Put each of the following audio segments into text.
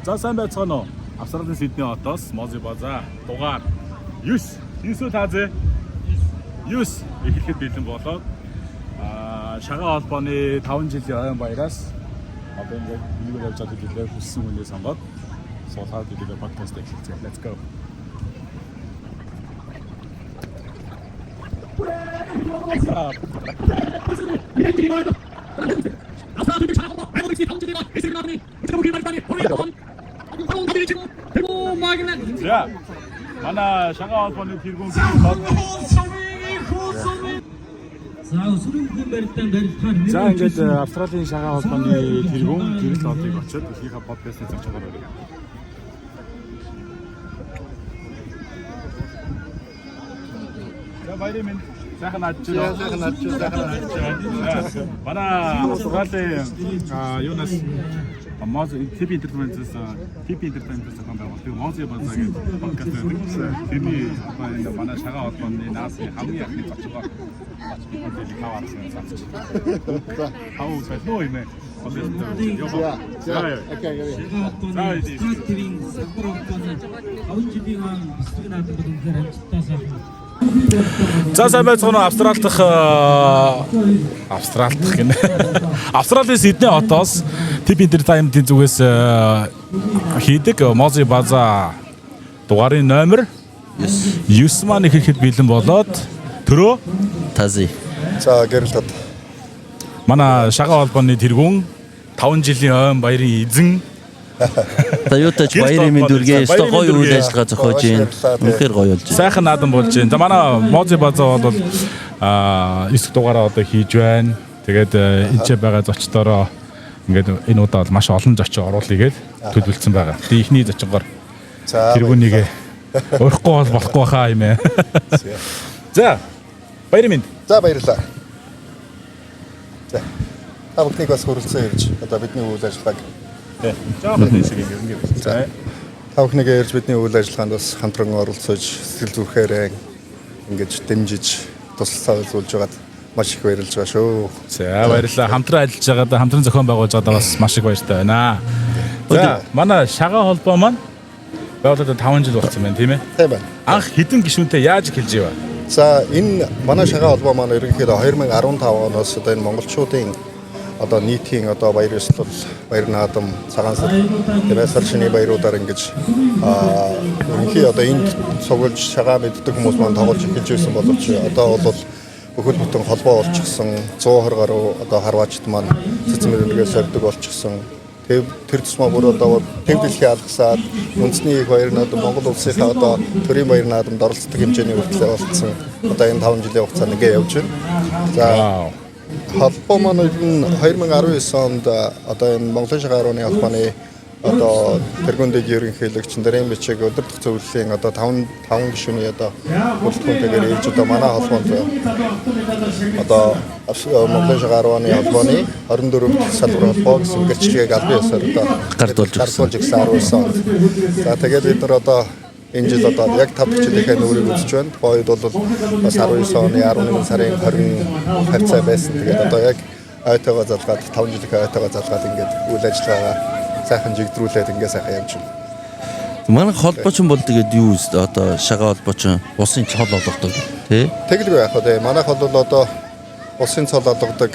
За сайн байцгаана уу? Австралийн Сидней хотоос Мози База дугаар 9 9 таазэ 9 эхлэхэд бэлэн болоод шагаа холбооны 5 жилийн ойн баяраас одоо ингээд нэг явж байгаа хэлээр хүссэн хүнээ сонгоод суулгаад хэлээ подкаст эхэлцгээе. Let's go. 자, манай шагаа холбооны тэргүүн за ингээд Австралийн шагаа холбооны тэргүүн гэрэл одыг очиод ихийнхаа подкастыг зарж байгаа. За баярын минь сайхан ажиж байна. Манай Австралийн юунаас Мози TP Entertainment-с зохион байгуулсан Мози База гэдэг подкаст байдаг. Тэрний манай шагаа холбооны наасны хамгийн анхны зочдоор бид хаваарсан цааш. Хау сайноо юм ээ. За сайн байцгаана Австрал дахь гэнэ. Австралийн Сидней хотоос TP Entertainment-ийн зүгээс хийдэг Мози База дугаарын номер 9 маань ихэхэд бэлэн болоод төрөө Тази. За гэрэлтад. Манай шагаа холбооны тэргүүн 5 жилийн ойн баярын эзэн Тойотач баярын мэнд үргээ өстой гоё үйл ажиллагаа зохиож байна. Үнэхээр гоё болж байна. Сайхан наадам болж байна. За манай Мози База бол 9 дугаараа одоо хийж байна. Тэгээд энэ ч байгаа зочдороо ингээд энэ удаа бол маш олон зочин оруулъя гэж төлөвлөсөн байгаа. Тэгээ ихний зочингоор тэргүүнийг өрөхгүй бол болохгүй хаа юм ээ. За баярын мэнд. За баярлалаа. За. Та бүхнийг бас хүрэлцэн ирж одоо бидний үйл ажиллагааг жаахан хэсэг ингээд. За та бүхнийг ирж бидний үйл ажиллагаанд бас хамтран оролцож сэтгэл зүрхээрээ ингэж дэмжиж туслалцаа үзүүлж байгаад маш их баярлж байгаа шүү. За баярлалаа. Хамтран ажиллаж байгаад хамтран зохион байгуулж байгаад бас маш их баяртай байна. За манай шагаа холбоо маань байгууллагад 5 жил болсон байна тийм ээ. Тийм байна. Анх хэдэн гишүүнтэй яаж эхэлж ивэ? За энэ манай шагаа холбоо маань ерөнхийдөө 2015 оноос одоо энэ монголчуудын одоо нийтийн одоо баяр ёслол, баяр наадам, цагаан сар, сар шиний баяруудаар ингэж ерөнхий одоо энд цуглаж шагаа мэддэг хүмүүс маань тоглож эхэлж байсан боловч одоо бол бүхэл бүтэн холбоо болчихсон 120 гаруй одоо харваачд маань цэцэн мөрөлгөө сордог болчихсон. Тэр тусмаа бүр одоо төв дэлхий алгасаад үндэсний их баяр наадам Монгол улсынхаа одоо төрийн баяр наадамд оролцдог хэмжээний хүртэл болцсон. Одоо энэ 5 жилийн хугацаанд ингээ явж байна. За холбоо маань 2019 онд одоо энэ Монголын шагаа арууны холбооны одоо тэргүүндээ ерөнхийлөгч Нэрэн бичиг өдөртөх зөвлөлийн одоо 5 гишүүний одоо бүрэлдэхүүнтэйгээр ээж одоо манай холбоонд одоо Монголын шагаа арууны холбооны 24 салбар холбоо гэсэн гэрчлэгийг албан ёсоор одоо гардуулж ирсэн 19 онд. За тэгээд бид нар одоо энэ жил одоо яг 5 дахь жилийнхээ нүрийг үзэж байна. Боёд бол бас 19 оны 11 сарын 20 хавцаа байсан. Тэгээд одоо яг ойтойгоо залгаад 5 жилийнхээ ойтойгоо залгаад ингээд үйл ажиллагаагаа сайхан жигдрүүлээд ингээд сайхан явж байна. Манай холбоочин бол тэгээд юу вэ? Одоо шагаа холбоочин улсын цол олгодог тий? Тэгэлгүй яг одоо манай хол бол одоо улсын цол олгодог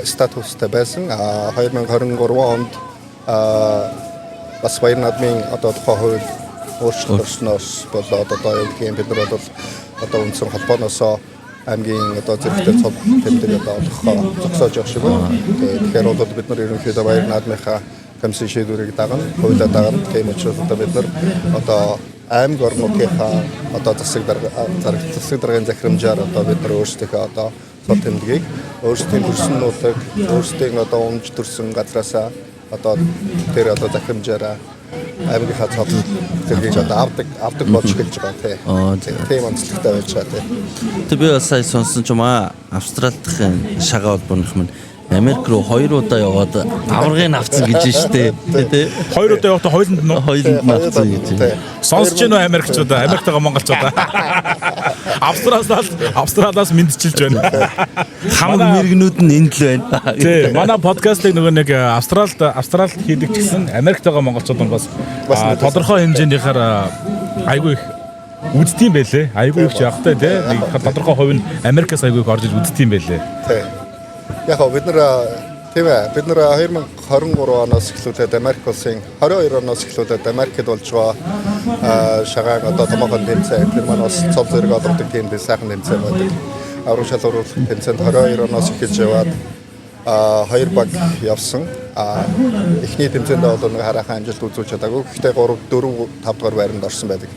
статустай байсан. 2023 онд бас баяр наадмын одоо тухай хууль өөрчлөлтөөс болоод одоо яг бид нар бол одоо үндсэн холбооноос аймгийн одоо зэрэгтэй цог тэмдэг одоо олгохоо зогсоож явах шиг байна. Тэгэхээр бол бид нар ерөнхийдөө баяр наадмынхаа комиссийн шийдвэрийг дагна, хуулиа дагна. Тийм учраас одоо бид нар одоо аймаг орнуудынхаа одоо засаг даргын захирамжаар одоо бид нар өөрсдийнхөө одоо цог тэмдгийг өөрсдийн төрснүүдийг өөрсдийн одоо өмж төрсэн газраасаа одоо тэр одоо захирамжаараа аймагийнхаа цог зэргийг одоо авдаг болж эхэлж байгаа тийм онцлогтой байж байгаа тийм. Тэг би бас сая сонсон ч юм аа Австрал дахь шагаа холбооных маань Америк руу 2 удаа яваад аваргыг авцсан гэж штэ. Тэ. 2 удаа явахдаа хоёуланд нь Хоёуланд нь авцсан гэж. сонсож гинөө Америкчуудаа, Америктайгаа монголчуудаа. Австралиас мэдчилж байна. Хамаг мэрэгнүүд нь энд л байна. Тий, манай подкастыг нөгөө нэг Австралид хийдэг ч гэсэн Америктайгаа монголчууд бас тодорхой хэмжээнийхээр айгүй их үздтiin байлээ. Айгүй их явахтай тий. Нэг тодорхой хувь нь Америкаас айгүй их орж иж үздтiin байлээ. Тий. Яг бид нэр 2023 оноос эхлүүлээд Америк улсын 22 оноос эхлүүлээд Америкт болж байгаа шагаан одоо томоохон тэмцээн тэр маань бас цов зэрэг олгодог тийм сайхан тэмцээн байдаг. Аврал шалгуурлах тэмцээнд 22 оноос эхэлж яваад 2 баг явсан. Эхний тэмцээнд бол нэг хараахан амжилт үзүүлж чадаагүй. Гэхдээ 3 4 5 дугаар байранд орсон байдаг.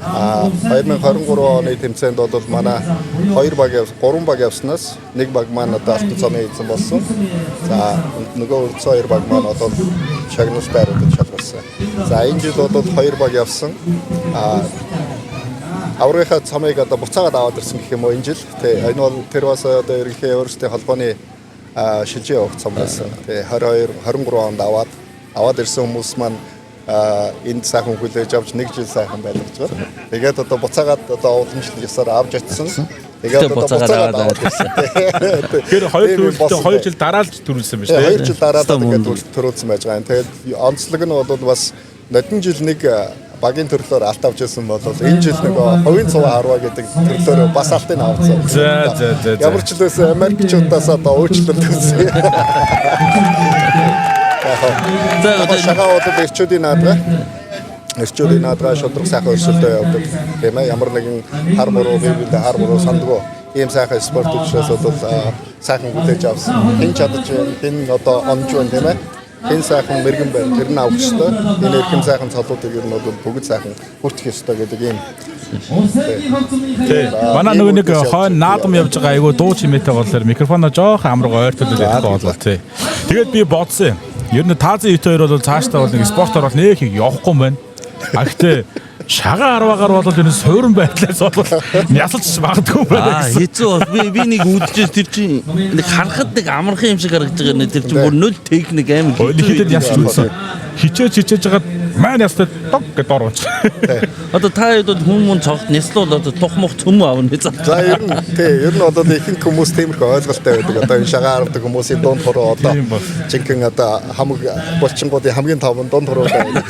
2023 оны тэмцээнд бол манай 3 баг явснаас 1 баг маань одоо алтан цомын эзэн болсон. За нөгөө үрдсэн 2 баг маань одоо шагнал байруудад шалгарсан. За энэ жил бол 2 баг явсан. Аврагынхаа цомыг одоо буцаагаад аваад ирсэн гэх юм уу энэ жил. Тэ энэ бол тэр бас одоо ерөнхий өөрсдийн холбооны шилжээ явах цом байсан. Тэ 23 онд аваад ирсэн хүмүүс маань энд сайхан хүлээж авч 1 жил сайхан байлгаж байгаа. Тэгээд одоо буцаагаад одоо уламжлал ёсоор авч очсон. Тэгээд одоо буцаагаад аваад ирсэн. Тэгэхээр 2 жил дараа л төрүүлсэн байна шүү дээ. 2 жил дараа тэгээд төрүүлсэн байж байгаа. Тэгээд онцлог нь бол бас нодон жил нэг багийн төрлөөр алт авч ирсэн бол энэ жил нэг хувийн цуваа харваа гэдэг төрлөөр бас алтыг авсан. За. Ямар ч л байсан Америкчуудаас одоо өөрчлөлт үүссэн. За шагаадад ирчүүдийн наадгаа шудраг сайхан өрсөлдөө явдаг. Тийм ээ ямар нэгэн хар буруу бивэлдэ хар буруу сандгүй ийм сайхан спорт учраас бол сайхан хүлээж авсан. Хэн чадаж байна, хэн одоо онж байна тийм ээ. Хэн сайхан мэрэгэн байна, тэр нь авах ёстой. Энэ эрхэм сайхан цолуудыг ер нь бол бүгд сайхан хүртэх ёстой гэдэг ийм. Тий. Манай нөгөө нэг хойно наадам явж байгаа айгу дуу чимээтэй болохоор микрофоноо жоох амргаа ойртуулаад явах болоо тий. Тэгээд би бодсон юм. Ер нь Таазын ит хоёр бол цаашдаа бол нэг спортоор бол нэг их явахгүй юм байна. А гэхдээ шагаа арваагаар бол ер нь суурин байдлаас бол нясалж магадгүй юм байна. Хэцүү бол би нэг үдчихэж тэр чинь нэг харахад нэг амархан юм шиг харагдаж байгаа нэ тэр чинь бүр нөл техник амар хитэд ясч үзсэн. Хичээж жагаад маань ястай дог гэж орооч. Одоо та хэд хүн цогт няслуул одоо тухмах цөмөө авна гэж. За ер нь одоо ихэнх хүмүүс тиймэрхүү ойлголттой байдаг. Одоо энэ шагаа авдаг хүмүүсийн дунд хороо одоо жинхэнэ одоо хамаг булчингуудын хамгийн таван дунд хороо байдаг.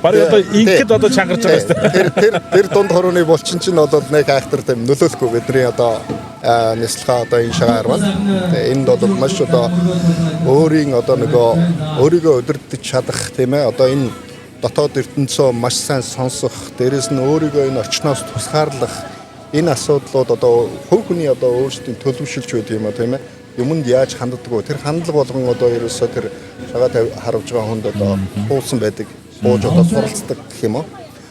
Бараг одоо ингээд одоо чангарч байгаа шүү дээ. Тэр дунд хорооны булчин чинь одоо нэг айхтар тийм нөлөөлөхгүй бидний одоо нэслэхаа одоо энэ шагаа арвал. Энд бол маш одоо өөрийгөө өдөртөж чадах тийм ээ одоо энэ дотоод ертөнцөө маш сайн сонсох, дээрэс нь өөрийгөө энэ орчноос тусгаарлах энэ асуудлууд одоо хувь хүний одоо өөрсдийн төлөвшөлж байд юм а тийм ээ. Юмд яаж ханддаг вэ? Тэр хандлага болгон одоо ерөөсөө тэр шагаа харавж байгаа хүнд одоо хуулсан байдаг. Бууж одоо суралцдаг гэх юм уу?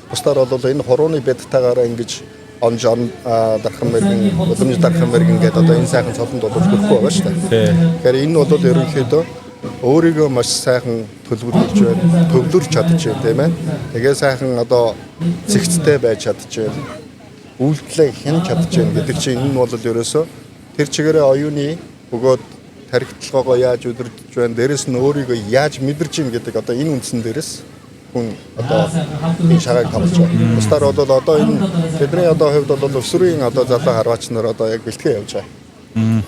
Бусдаар бол энэ хорооны бэдтаагаараа ингэж онжон дархан мэргэн, удамж дархан мэргэн гэдэг одоо энэ сайхан цолонд бол хүрхгүй байгаа шүү дээ. Тэгэхээр энэ бол ерөнхийдөө өөрийгөө маш сайхан төлөвлөж байна, төвлөрч чадчих тийм ээ. Тэгээ сайхан одоо зэгцтэй байж чадчих байна. Үйлдэлээ хянаж чадчих байна гэдэг чинь энэ бол ерөөсөө тэр чигээрээ оюуны бөгөөд тархитлагоо яаж өдөрж байна, дээрэс нь өөрийгөө яаж мэдэрч ийн гэдэг одоо энэ үндсэн дээрээс хүн одоо энэ шагааг тавьж байгаа. Бусдаар бол одоо энэ бидний одоо хувьд бол өсвөрийн одоо залуу харваач нар одоо яг бэлтгэе явж байгаа.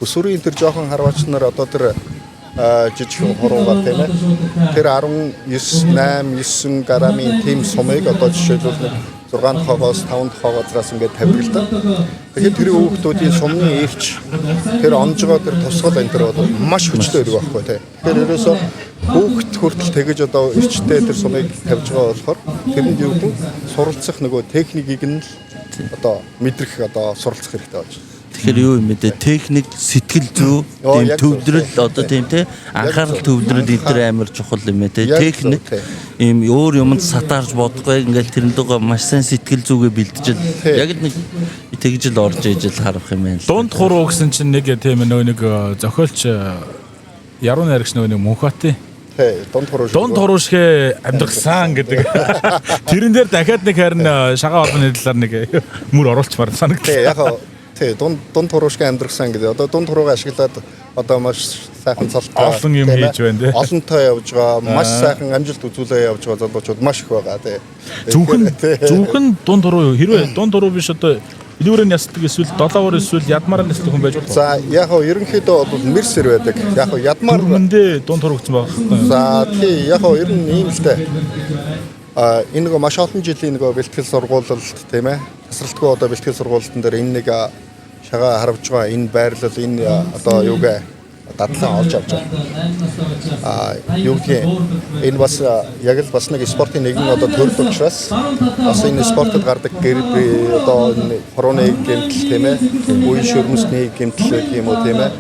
Өсвөрийн тэр жоохон харваач нар одоо тэр жижиг хоруугаар тийм ээ. Тэр 19 грамын тим сумыг одоо жишээлбэл 6 дахь 5 дахь газраас ингээд тавьдаг л да. Тэгэхээр тэр хүүхдүүдийн сумны эрч тэр онжгоо тэр тусгал энэ төр бол маш хүчтэй байдаг байхгүй тий. Тэгэхээр ерөөсөө хүүхд хүртэл тэгэж одоо эрчтэй тэр сумыг тавьж байгаа болохоор тэрэнд юу гэн суралцах нөгөө техникийг нь одоо мэдрэх одоо суралцах хэрэгтэй болж байна. Тэгэхээр юу юм бэ? Техник, сэтгэл зүй, тийм төвлөрөл одоо тийм те анхаарал төвлөрөл эдгээр амар чухал юм те. Техник ийм өөр юмд сатаарж бодохгүй ингээл тэрэндээ маш сайн сэтгэл зүгээ бэлдэж яг л нэг тэгж л орж ээж л харах юм байна. Дунд хуруу гэсэн чинь нэг тийм нэг зохиолч яруу найрагч нэг Мөнхбатын дунд хуруу шиг амьдрахсан гэдэг. Тэрэн дээр дахиад нэг харин шагаа холбооны талаар нэг мөр оруулчмаар санагдав. Яг дунд хуруу шиг амьдрахсан гэдэг. Одоо дунд хуруугаа ашиглаад одоо маш сайхан цолтой Олон юм хийж байна тий. олонтой явж байгаа маш сайхан амжилт үзүүлээ явж байгаа залуучууд маш их байгаа тий. Зөвхөн дунд туруу хэрвээ дунд туруу биш одоо илүүрийн ясдаг эсвэл долоовор эсвэл ядмаар ясдаг хүн байж болох. За яг хоо ерөнхийдөө бол мерсер байдаг. Яг хоо ядмаар хүндээ дунд туруу гэсэн байна. За тий яг хоо ер нь ийм л дээ. Энэ нэг маш олон жилийн нэг бэлтгэл сургуулилт тийм ээ. Тасралтгүй одоо бэлтгэл сургуулалтын дээр энэ нэг шагаа харавж байгаа энэ байрлал энэ одоо юугээ дадлан олж авч байгаа. Юу гэх энэ бас яг л бас нэг спортын нэгэн одоо төрөл учраас бас энэ спортод гардаг гэр одоо энэ хорооны гэмтэл тийм ээ. Үе шөрмөсний гэмтэл гэх юм уу тийм ээ.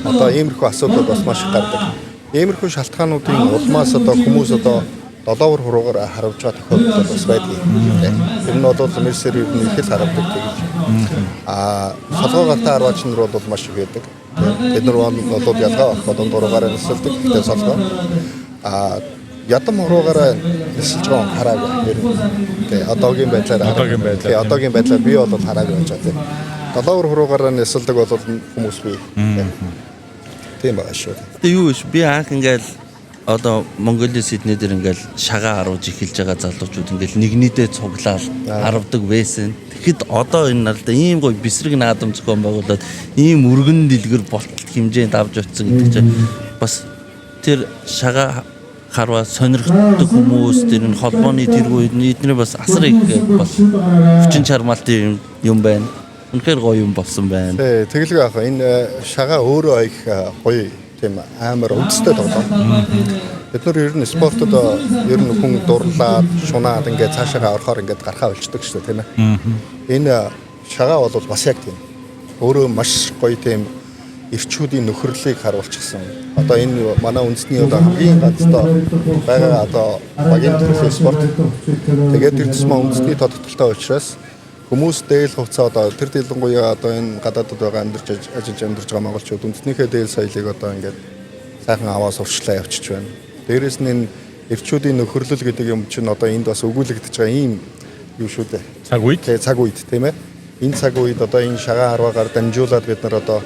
Одоо иймэрхүү асуудал бас маш их гардаг. Иймэрхүү шалтгаануудын улмаас одоо хүмүүс одоо долоовор хуруугаар харавж байгаа тохиолдол бас байдаг. Тэр нь бол мерсер ер нь их л харавдаг гэж. Солгоо гартаа арваач нар бол маш их байдаг. Бид нар бол ялгаа авах бодон дуруугаар нисэлдэг. Тэгээд солгоо. Ядам хуруугаар нисэлж байгаа хараагүй. Тэгээд одоогийн байдлаар би бол хараагүй байж байгаа. Долоовор хуруугаар нисэлдэг бол хүмүүс бий. Тийм байгаа шүү. Тэгээ юу биш би анх ингээл одоо Монголын Сидней дээр ингээл шагаа харуулж эхэлж байгаа залуучууд ингээл нэгнийдээ цуглаал харавдаг байсан. Тэгэхэд одоо энэ нар ийм гоё бисрэг наадам зохион байгуулад ийм өргөн дэлгэр болтол хэмжээнд авч утсан гэдэг чинь бас тэр шагаа харваа сонирхдаг хүмүүс тэр энэ холбооны тэргүүд эдний бас асар их бас хүчин чармаалтын юм байна. Үнэхээр гоё юм болсон байна. Тэгэлгүй яах вэ? Энэ шагаа өөрөө их гоё тийм амар үндэстэй тоглоом. Бид нар ер нь спортод ер нь хүн дурлаад, шунаад ингээд цаашаа орохоор ингээд гарахаа болчдөг шүү дээ, тийм ээ. Энэ шагаа бол бас яг тийм. Өөрөө маш гоё тийм эрчүүдийн нөхөрлөлийг харуулчихсан. Одоо энэ манай үндэсний одоо хамгийн ганцтай байгаа одоо багийн төрлийн спорт. Тэгээд тэр тусмаа үндэсний тодтолтой учраас хүмүүс дээл хувцас одоо тэр дэлгэнгүй одоо энэ гадаадд байгаа ажиллаж байгаа монголчууд үндэснийхээ дээл соёлыг одоо ингээд сайхан аваа сурчлаа явчих байна. Дээрээс нь энэ эрчүүдийн нөхөрлөл гэдэг юм чинь одоо энд бас өгүүлэгдэж байгаа ийм юу шүү дээ. Цаг үед. Цаг үед тийм ээ. Энэ цаг үед одоо энэ шагаа харваагаар дамжуулаад бид нар одоо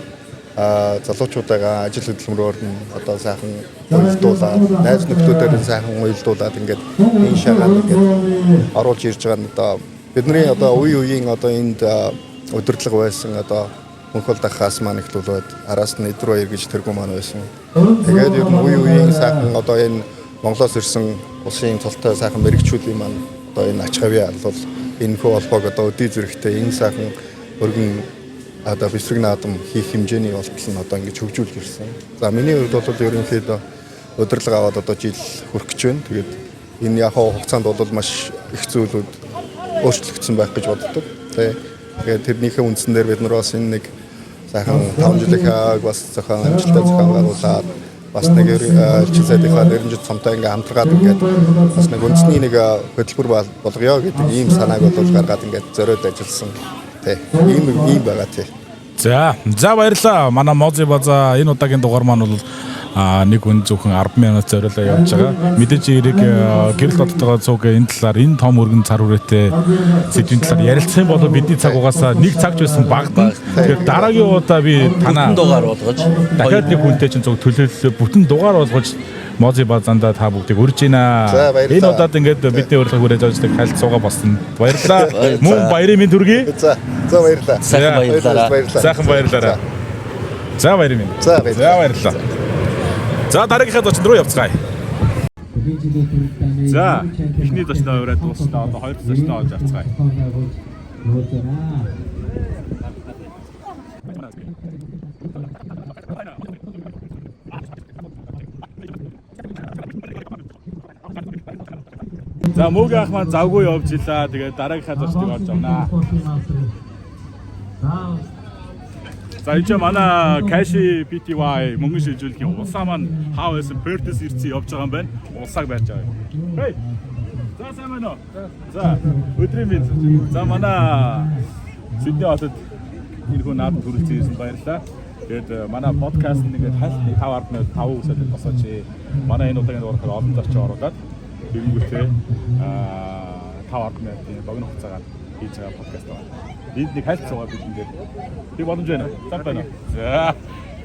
залуучуудаа ажил хөдөлмөрөөр нь одоо сайхан уйлдуулаад найз нөхдүүдээр нь сайхан уйлдуулаад ингээд энэ шагаад ингээд оруулж ирж байгаа нь одоо бидний одоо үеийн одоо энд удирдлага байсан одоо Мөнхөл дахаас маань ихлүүлээд араас нь эдрүү баяр гэж тэргүү маань байсан. Тэгээд ер нь үеийн сайхан одоо энэ Монголоос ирсэн улсын цолтой сайхан мэрэгчүүдийн маань одоо энэ ач хавьяа бол энэ хөө холбоог одоо өдий зэрэгтэй энэ сайхан өргөн одоо бисрэг наадам хийх хэмжээний болтол нь одоо ингэж хөгжүүлж ирсэн. За миний хувьд бол ерөнхийдөө удирдлага аваад одоо жил хүрэх гэж байна. Тэгээд энэ яг хугацаанд бол маш их зүйлүүд өөрчлөгдсөн байх гэж боддог. Тэгээд тэрнийхээ үндсэн дээр бид нар бас энэ нэг сайхан 5 жилийнхаа бас зохион амжилттай зохион байгуулад бас нэг элчин сайдынхаа нэрнжид цомтой ингээм хамтаргаад ингээд бас нэг үндэсний нэг хөтөлбөр болгоё гэдэг ийм санааг бол гаргаад ингээд зориод ажилласан. Ийм байгаа тий. За баярлалаа. Манай Мози База энэ удаагийн дугаар маань бол нэг хүн зөвхөн 10,000-аас зориулаад явж байгаа. Мэдээж эрэг гэрэл доттойгоо цуг энэ талаар энэ том өргөн цар хүрээтэй сэдвийн талаар ярилцсан бол бидний цаг угаасаа нэг цаг ч байсан багтана. Тэгэхээр дараагийн удаа би танаа дугаар болгож дахиад нэг хүнтэй чинь цуг төлөөлөл бүтэн дугаар болгож Мози Базанда та бүгдийг урьж байна. Энэ удаад ингээд бидний урилга хүрээж авчдаг хайлтсуугаа болсон. Баярлалаа. Мөн баярын минь төргий. За баярлалаа. Сайхан баярлалаа. За баярын минь. За баярлалаа. За дараагийнхаа зочин руу явцгаая. За эхний зочноо ураад дуусна. Одоо хоёр зочноо олж авцгаая. За мөг ах маань завгүй явж илаа. Тэгээд дараагийнхаа зочныг олж авнаа. За энэ манай Каши PTY мөнгө шилжүүлэхийн улсаа маань хаа байсан Perth ирсэн явж байгаа юм байна. Улсааг барьж байгаа юм. Хей. За сайн байна уу? За өдрийн минь. За манай Сидней хотод энэ хүн наад төрүүлсэн ирсэн баярлалаа. Тэгээд манай подкаст нэгээд хальт 5-10 минут 5 үсэлд босооч. Манай энэ удаагийн дугаараар олон зорчин оруулаад тэгэнгүүтээ 5-10 минутын богино хугацаагаар хийж байгаа подкаст байна. Энд нэг хальт суугаад бид энэ дээр. Тэг боломж байна уу? Цаг байна уу?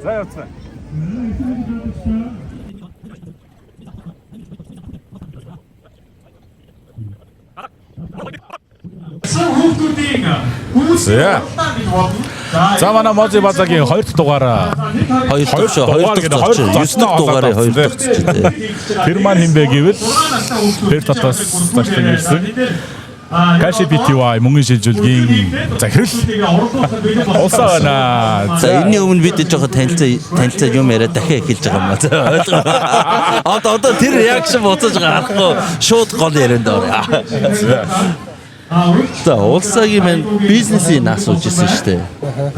За явцгаа. За. За манай Можи Базагийн 2 дахь дугаараа 2 дахь 9 дахь дугаарыг 2 дахь ч. тэр маань хин бэ гэвэл тэр татаас зарчсан ирсэн. Каши BTY мөнгөний шилжүүлгийн захирал улсаа байна. За энэний өмнө бид жоохон танилцаа юм яриа дахиад эхэлж байгаа юм байна. Одоо тэр реакшн буцаж гарахгүй шууд гол ярианд орё. За улсаагийн маань бизнесийн асууж ирсэн шүү дээ.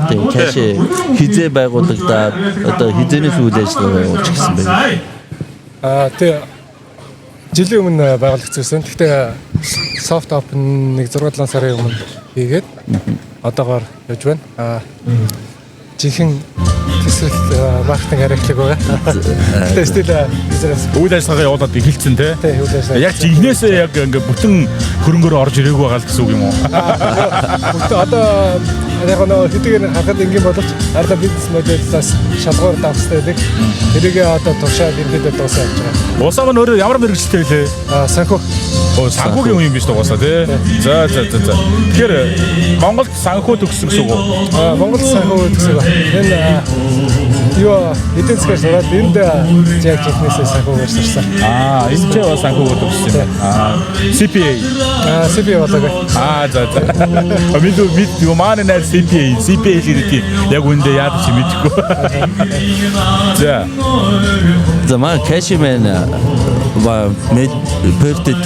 Тийм каши хизээ байгуулагдаад одоо хизээнээс үйл ажиллагаа явуулж гисэн байна. Тэг жилийн өмнө байгуулагдсан. Гэхдээ soft open нэг 6-7 сарын өмнө хийгээд одоогоор явж байна. Жинхэнэ төсөл маркетинг арилгыг байгаа. Тэгээ стил бизнес үйл ажиллагаа явуулаад эхэлсэн тий. тий үйл ажиллагаа. Яг жинхнээсээ яг ингээ бүтэн хөрөнгөөр орж ирээгүй байгаа л гэсэн үг юм уу? Одоо яг нөө хэдийгээр хахад ингийн боловч арда бизнес модельээс шалгуур давстай байдаг. Тэрийг одоо туршаад иргэдэд дуусаа явж байгаа. Усаа маань өөрөө ямар мэрэгчлээ вэ? Санхүү. Санхүүгийн юм биш үү уусаа тий. За. Тэгэхээр Монголд санхүү төгссөн гэсэн үг үү? Монгол санхүү төгсөв. Энэ юу эдийн засгаар сураад энд яг техникээс санхүүгээр сурсан. Энэ ч бас санхүү төгссөн юм. CPA. CPA болоо. За. Бид юу маань нэр CPA хийдэг. Яг үндэ яадаг чи мэдэхгүй. За маа кашимен пертэд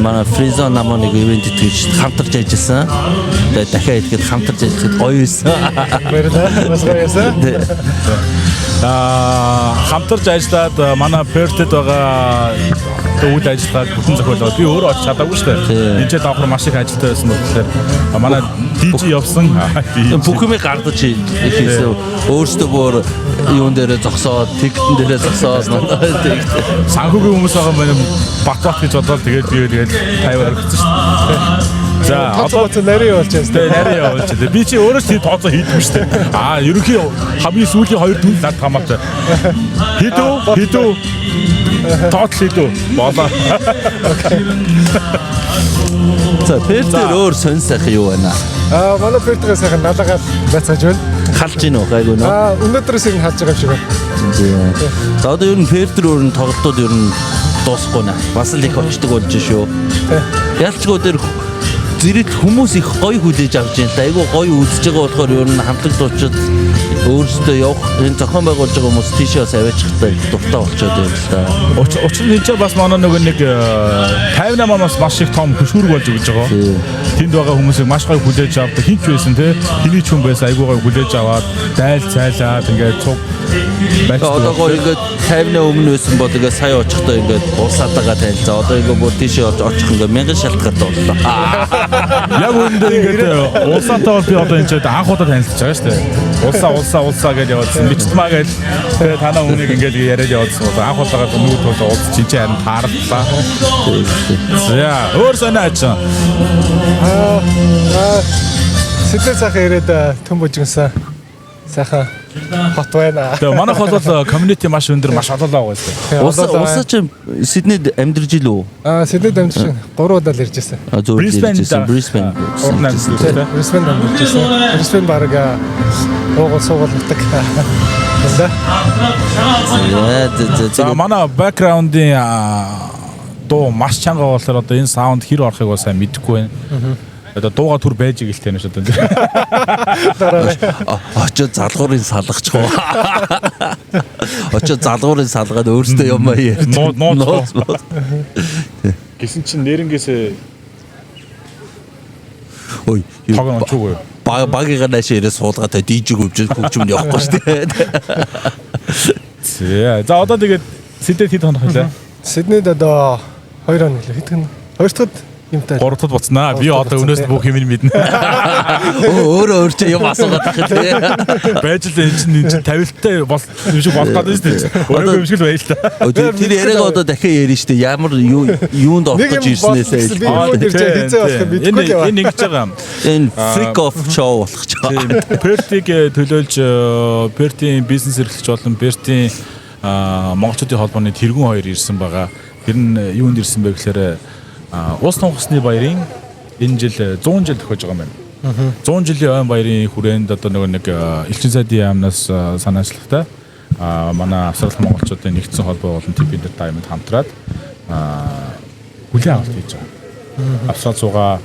манай фризон намоныг ивент хийж хамтарч ажилласан. Тэгээд дахиад ихэд хамтарч ажиллахад гоё байсан. Бас гоё байсан. Хамтарч ажиллаад манай пертэд байгаа үйл ажиллагааг бүтэн зохиолоо би өөрөө олж чадаагүй шүү дээ. Энд ч давхар маш их ажилтай байсан болохоор манай DJ явсан. Бүх юм гардаж хийсэн. Өөрөөсөө бүр юун дээрээ зогсоод, тиктэн дээрээ зогсоод санхүүгийн хүмүүс байгаа маань бат гэж бодоод тэгээд тайвар орчихсон шүү дээ. За одоо нарийн явуулчихсан. Тэгээ нарийн явуулчих. Би чи өөрөө тийм тооцоо хийдэггүй шүү дээ. Ерөнхий хамгийн сүүлийн 2 түн над хамаатай. Хидүү. Тооцоо хидүү. Болоо. За пертер өөр сонь сайхан юу байна? Манай пертер сайхан налагаад байцааж байна. Халж гин үү гайгүй нөө. Өнөөдрөөс нь халж байгаа юм шиг байна. За одоо ер нь пертер өөр нь тоглолтууд ер нь дуусахгүй наа. Бас л их очдөг болж шүү. Ялчгүй дээр зэрэг хүмүүс их гоё хүлээж авч байна. Айгу гоё үзэж байгаа болохоор ер нь хамтлаг дуучид өөрсдөө явах энэ зохион байгуулж байгаа хүмүүс тийшээ бас аваачихтай дуртай болчиход байна л да. Учир нь энэ бас манай нөгөө нэг 58-аас маш их том хөшүүрэг болж өгч байгаа. Тэнд байгаа хүмүүсийг маш гоё хүлээж авдаг. Хинч байсан те. Хиний ч хүн байсан айгу гоё хүлээж аваад дайл цайлаад ингээд цуг одоо гоё ингээд 50-ны өмнө байсан бол ингээд сая очихдоо ингээд улсаатайгаа танилцаа. Одоо ингээд бүр тийшээ очих ингээд 1000 шалтгаан боллоо. Яг үүндээ ингээд улсаатай бол би одоо энэ ч анх удаа танилцж байгаа шүү дээ. Улсаа гэж явуулсан. Бичтмаа гэж танаа хүнийг ингээд яриад явуулсан. Анх удаага нүд тул уулз чи харин таарлаа. За өөр санаач. Сэтгэл сайхан ирээд төм бужигсан. Сайхан хот байна. Тэгээ манайх бол community маш өндөр маш олоолаа байсан. Улсаа чи Сиднейд амьдарч илүү. Сиднейд амьдарч 3 удаа л ирж байсан. Brisbane. Brisbane амьдарч байсан. Brisbane баг уугуул суугуул нутаг. За манай background-ийн дуу маш чанга болохоор одоо энэ саунд хэр орохыг бол сайн мэдэхгүй байна. Одоо дууга түр байж игэлтэй юм шүү дээ. Очоод залгуурын салгачихгүй. Очоод залгуурын салгаад өөртөө юм яа. Нууц. Гэсэн чинь нэрнгээсээ ой тагнаа чугаа. Багыгаа наашаа ирээ суулгаатай дижиг өвчөд хөгжмөнд явахгүй шүү дээ. За одоо тэгээд Сиднейд хэд хоног хөлөө? Сиднейд одоо 2 хоног хэд хоног? 2 дахь юмтай. Гуравтад буцнаа. Би одоо өнөөс бүх юм мэднэ. Өөр ч юм асуугаад хэлээ. Байж л энэ чинь тавилттай бол юм шиг болох гэдэг шүү дээ. Өөрөө юм шиг л байж та. Тэр яриага одоо дахиад ярина шүү дээ. Ямар юунд орох гэж ирснээсээ. Энэ ингэж байгаа юм. Энэ freak of show болох ч байгаа. Пертиг төлөөлж Пертийн бизнес эрхлэгч болон Пертийн монголчуудын холбооны тэргүүн хоёр ирсэн байгаа. Тэр нь юунд ирсэн бэ гэхээр Улс Тонгосны баярын энэ жил 100 жил тохиож байгаа юм байна. 100 жилийн ойн баярын хүрээнд одоо нэг элчин сайдын яамнаас санаачлагтай манай австрал монголчуудын нэгдсэн холбоо болон TP Diamond хамтраад хүлээн авалт хийж байгаа. Австрал суугаа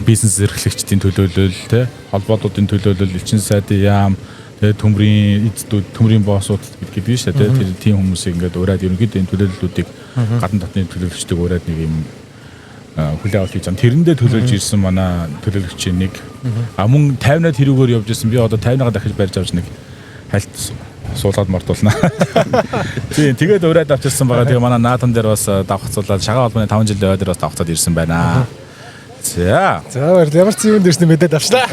бизнес эрхлэгчдийн төлөөлөл те холбоодуудын төлөөлөл элчин сайдын яам тэгээ төмрийн эцдүүд төмрийн боссууд гэдэг биш те тэр тийм хүмүүсийг ингээд ураад ерөнхийдөө энэ төлөөллүүдийг гадна татны төлөөлөгчдөг ураад нэг юм хүлээн авалт хийж байгаа. Тэрэндээ төлөөлж ирсэн манай төлөөлөгчийн нэг мөн 50-аад тэрүүгээр явж ирсэн. Би одоо 50-аагаа дахиж барьж авч нэг хальт суулгаад мартуулна. Тийм тэгээд ураад авчирсан байгаа. Тэгээ манай наатан дээр бас давхцуулаад шагаа холбооны 5 жилийн ойд дээр бас давхцаад ирсэн байна. За ямар ч юм дэрс нэмэдэд авчлаа.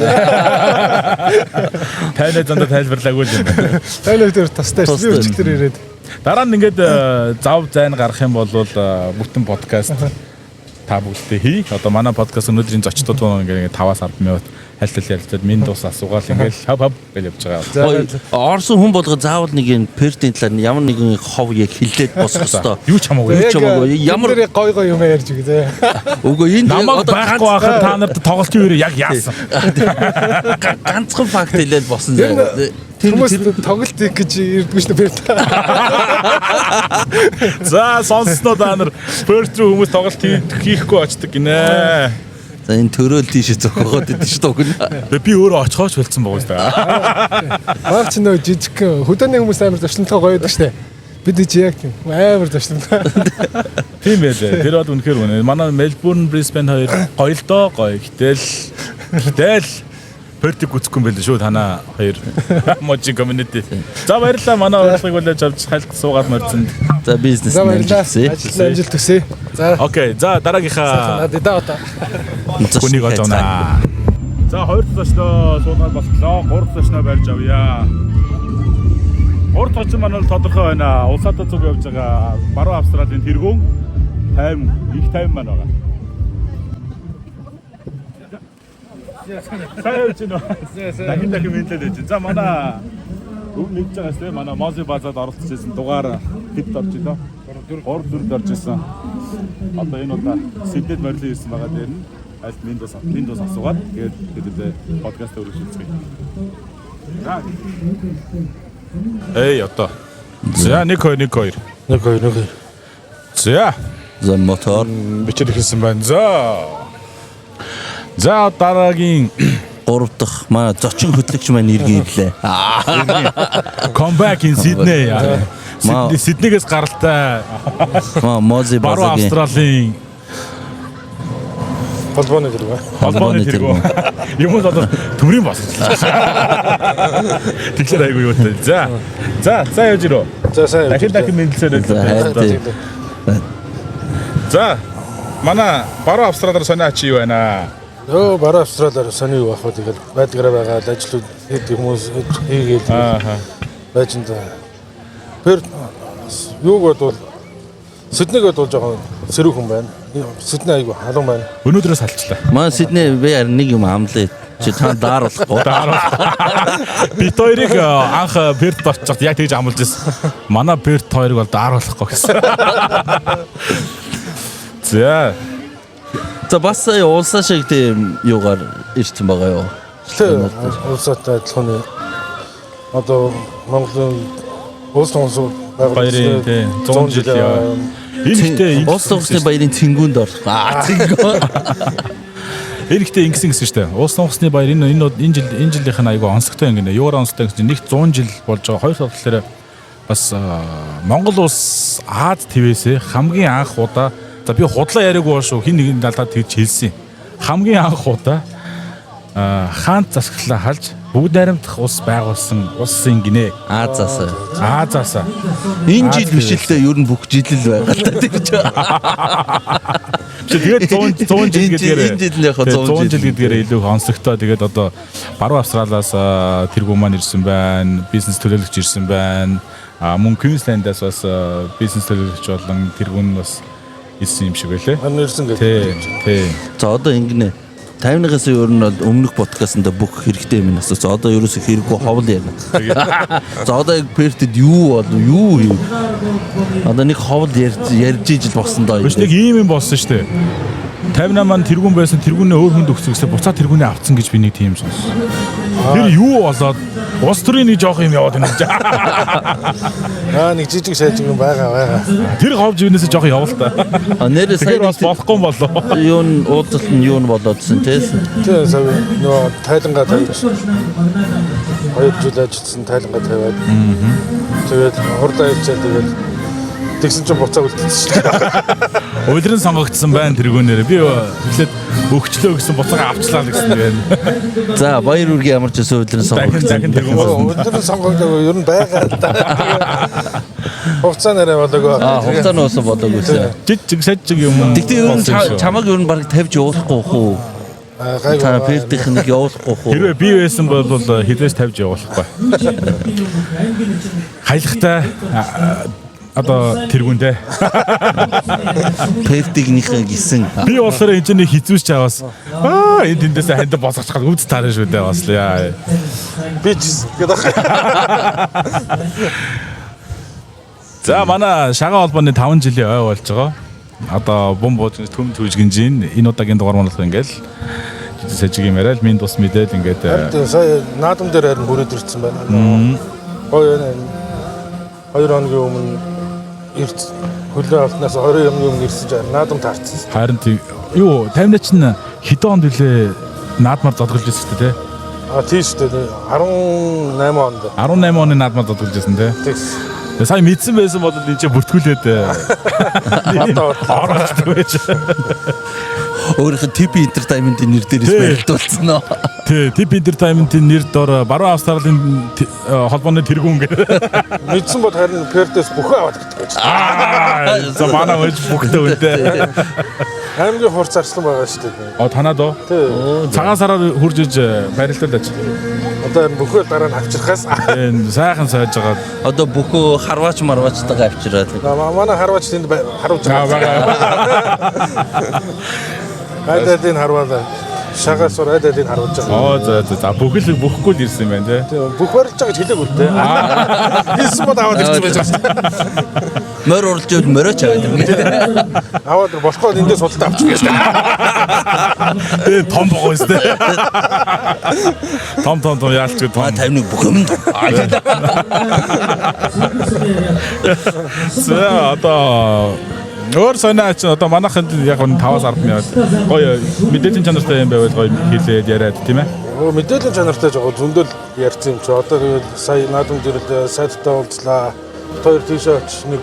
Тайны зандаа тайлбарлаагүй юм байна. Тайны дээр тастай би өчтөр ирээд. Дараа нь ингээд зав зайн гарах юм бол бүтэн подкаст та бүгдээ хий. Одоо манай подкаст өнөөдрийн зочдод ингээд 5-аас 10 минут хальтал ярилцаад минь дус асуугаал ингээд хав гэж явж байгаа. Орсон хүн болгоо заавал нэг юм Пертийн талаар ямар нэгэн хов яг хилээд босох хэвээр. Юу ч хамаагүй. Ямар гой юм ярьж байгаа те. Үгүй энэ намайг байхгүй байхад та нарт тоглолтын үеэр яг яасан. Ганцхан факт хэлээд босон зэ. Хүмүүс тоглолт хийх гэж ирдгүй шүү дээ. За сонсноо та нар Перт рүү хүмүүс тоглолт хийхгүй очдөг гинэ. За энэ төрөөл тийш зөхөгөөд идэв шүү дээ. Тэгээ би өөрөө очихооч болцсон байгаа юм да. Баг ч нөө жижиг хөдөөний хүмүүс амар зочлонтой гоё байдаг шүү дээ. Бид ч яг тийм амар зочлонтой. Тийм байлээ. Тэр бол үнэхээр үнэ. Манай Melbourne, Brisbane хоёр гоё л доо гоё. Гэтэл Пертиг гүцэхгүй юм байлээ шүү танаа хоёр можи community. За баярлалаа манай урилгыг хүлээж авч хальт суугаад морьцсон. За бизнес амжилт төсөө. За окей. За дараагийнхаа хүнийг олж авнаа. За хоёр цаашдаа суугаад боллоо. Гурав цаашдаа барьж авъя. Гурав цааш манай тодорхой байна. Улсаатаа зүг явж байгаа баруун Австралийн тэргүүн 50 маань байгаа. Сайн явж байна. Дахин мэдлээд байж. За манай өв нэгж байгаас те манай Мози базад оролцож байсан дугаар хэд орж илоо? 3-4 орж исэн. Одоо энэ удаа Сиднейд морилон ирсэн байгаа дээр нь аль Windows асуугаад тэгээд хэдүүлээ подкаст өргөжүүлцгээе. За. Эй одоо. За 1-2. За мотор бичиж ирсэн байна. За дараагийн 3 дахь манай зочин хөтлөгч маань иргэн ирлээ. Comeback in Sydney. Сиднейгээс гаралтай. Мози баруун Австралийн холбооны тэргүүн. Юм бол одоо төмрийн босч. Тэгэхээр айгүй юу те. За явж ирөө. За сайн. Дахин мэдлсээр. За манай баруун Австралиар сонио ачи юу байна? Өө баруун Австралиар сонио юу ах вэ? Тэгэл байдгаараа байгаа ажлууд хийдэг хүмүүс хийгээл байж энэ. Перт юуг бодвол Сиднейг бодвол жоохон сэрүүхэн байна. Сидней айгүй халуун байна. Өнөөдрөөс салчлаа. Манай Сидней би харин нэг юм амлаа. Чи та дааруулахгүй. Бид хоёрыг анх Перт очиж яг тэгж амлаж ирсэн. Манай Перт хоёрыг бол дааруулахгүй гэсэн. За бас улсаа шиг тийм юугаар ирсэн байгаа юу? Улсаатай адилхан одоо Монголын улс томс баярын 100 жил яа. Энэ улс томсны баярын цэнгүүнд ор. Цэнгүү. Эрэхтэй ингэсэн шүү дээ. Улс томсны баяр энэ жилийнх нь айгүй онцгой юм гинэ. Евро онцгой гэж нэг 100 жил болж байгаа. Хоёр талаар бас Монгол улс Аз твээсээ хамгийн анх удаа за би худлаа яриаггүй шүү. Хин нэгэн талаад тэгж хэлсэн. Хамгийн анх удаа хаант засаглаа халж бүгд найрамдах ус байгуулсан улсын гинэ. Заасаа. Энэ жил биш л дээ ер нь бүх жил л байгаа л та тэгж. Тэгээд 100 жил гэдгээр энэ жил нь яг 100 жил гэдгээр илүү онцлогтой. Тэгээд одоо баруун Австралиас тэргүүн маань ирсэн байна. Бизнес төлөөлөгч ирсэн байна. Мөн Queensland-аас бас бизнес төлөөлөгч болон тэргүүн бас ирсэн юм шиг байлээ. Харин ирсэн гэдэг. Тий. За одоо ингэнэ 50-аас ер нь өмнөх подкастнда бүх хэрэгтэй юм асууж. Одоо ерөөсө хэрэггүй ховл ярина. За одоо яг Пертэд юу хийв? Одоо нэг ховл ярьж ижил болсон доо. Биш нэг ийм юм болсон шүү дээ. 58 маань тэргүүн байсан, тэргүүнээ өөр хүнд өгсөйгсээ буцаа тэргүүнээ авцсан гэж би нэг тийм сонссон. Тэр юу болоод улс төрийн нэг жоох юм яваад байна гэж. Нэг жижиг сайжиг юм байгаа. Тэр ховж юунаас жоох явал та. Нэрээ Тэгэхээр бас болохгүй юм болоо. юу н уулзалт нь юу н болоодсэн тийм. Тэгээ сая нөгөө тайлангаа тавьж. 2 жил ажилласан тайлангаа тавиад. Тэгээд хурлаа хэлчихээ тэгээд тэгсэн чинь буцаа үлдсэн. Улиран сонгогдсон байна тэргүүнээр. Би эхлээд өгчлөө гэсэн буцаага авчлаа л гэсэн байна. За баяр үргийн ямар ч өсөө улиран сонгогдсон. Улиран сонгогдсон ер нь байгаа л да. Хугацаа нэрээ болоогүй. Хугацаа нь уусан болоогүйсэн. Жижиг сажиг юм. Тэгтээ ер нь чамаг ер нь баг тавьж явуулахгүй хөө. Та Пертийнх нэг явуулахгүй хөө. Хэрвээ би байсан бол хідээс тавьж явуулахгүй. Хайлахтай одоо тэргүүндээ Пертийнхээ гисэн. би болохоор энэ нэг хизүүч чаваас энэ тэндээс ханд босгочихад үз таарна шүү дээ бас яа. Би ч гэдэг. За манай шагаа холбооны 5 жилийн ой болж байгаа. Одоо бум бууж төм түүжгэнжин энэ удаагийн дугаар маань болох ингээл жижиг сажиг юм яриа л минь тус мэдээл ингээд Сая наадам дээр харин бүрээд ирсэн байна. Гоё 2 хоногийн өмнө хөлөө авснаас 20 юм ирсэн жаа наадам таарсан. харин юу 50-ны чинь хэдэн онд үлээ наадмаар зодголж ирсэн шүү дээ. Тийм шүү дээ. 18 онд. 18 оны наадмаар зодголж ирсэн тий. Тэгс. Сая мэдсэн байсан бол энэ ч бүртгүүлээд оролцдог байж. Өөрийнх нь TP Entertainment-ийн нэр дээрээс барилдуулсан нөө. Тий, TP Entertainment-ийн нэр дор баруун Австралийн холбооны тэргүүн гэдэг. Мэдсэн бол харин Perth-с бүхэн аваад гэдэг. За манай ээж бүхтэй үнтэй. Аймгийн хурц арслан байгаа шүү дээ. Танаад оо. Цагаан сараар хурж иж барилдуулаач. Одоо энэ бүхэл дараа нь авчрахаас. Энэ сайхан сойж байгаа. Одоо бүхөө харваач марваачтайгаа авчираад. Манай харваач тэнд харуулж байгаа. Айдадын харваалаа. Шагаас ур айдадын харуулж байгаа. За бүхэхгүй л ирсэн юм байна тий. Бүх барилж байгаа гэж хэлээгүй л дээ. Хэлсэн бод аваад ирсэн байж байгаа. Морь уралж явал мориоч аваад ирнэ. Аваад болохгүй эндээ судалт авчих гэж. Тий том богоо өстэй. Том яалч том. 51 бүхэнд. За одоо өөр сонаач одоо манайханд яг 5-аас 10 минут гоё мэдээллийн чанартай юм байвал гоё хэлээд яриад тийм ээ. Мэдээллийн чанартай жоо зөндөл ярьсан юм чи. Одоо тэгэл сая наадам дэрэл сайттай уулзлаа. Хоёр тийш оч нэг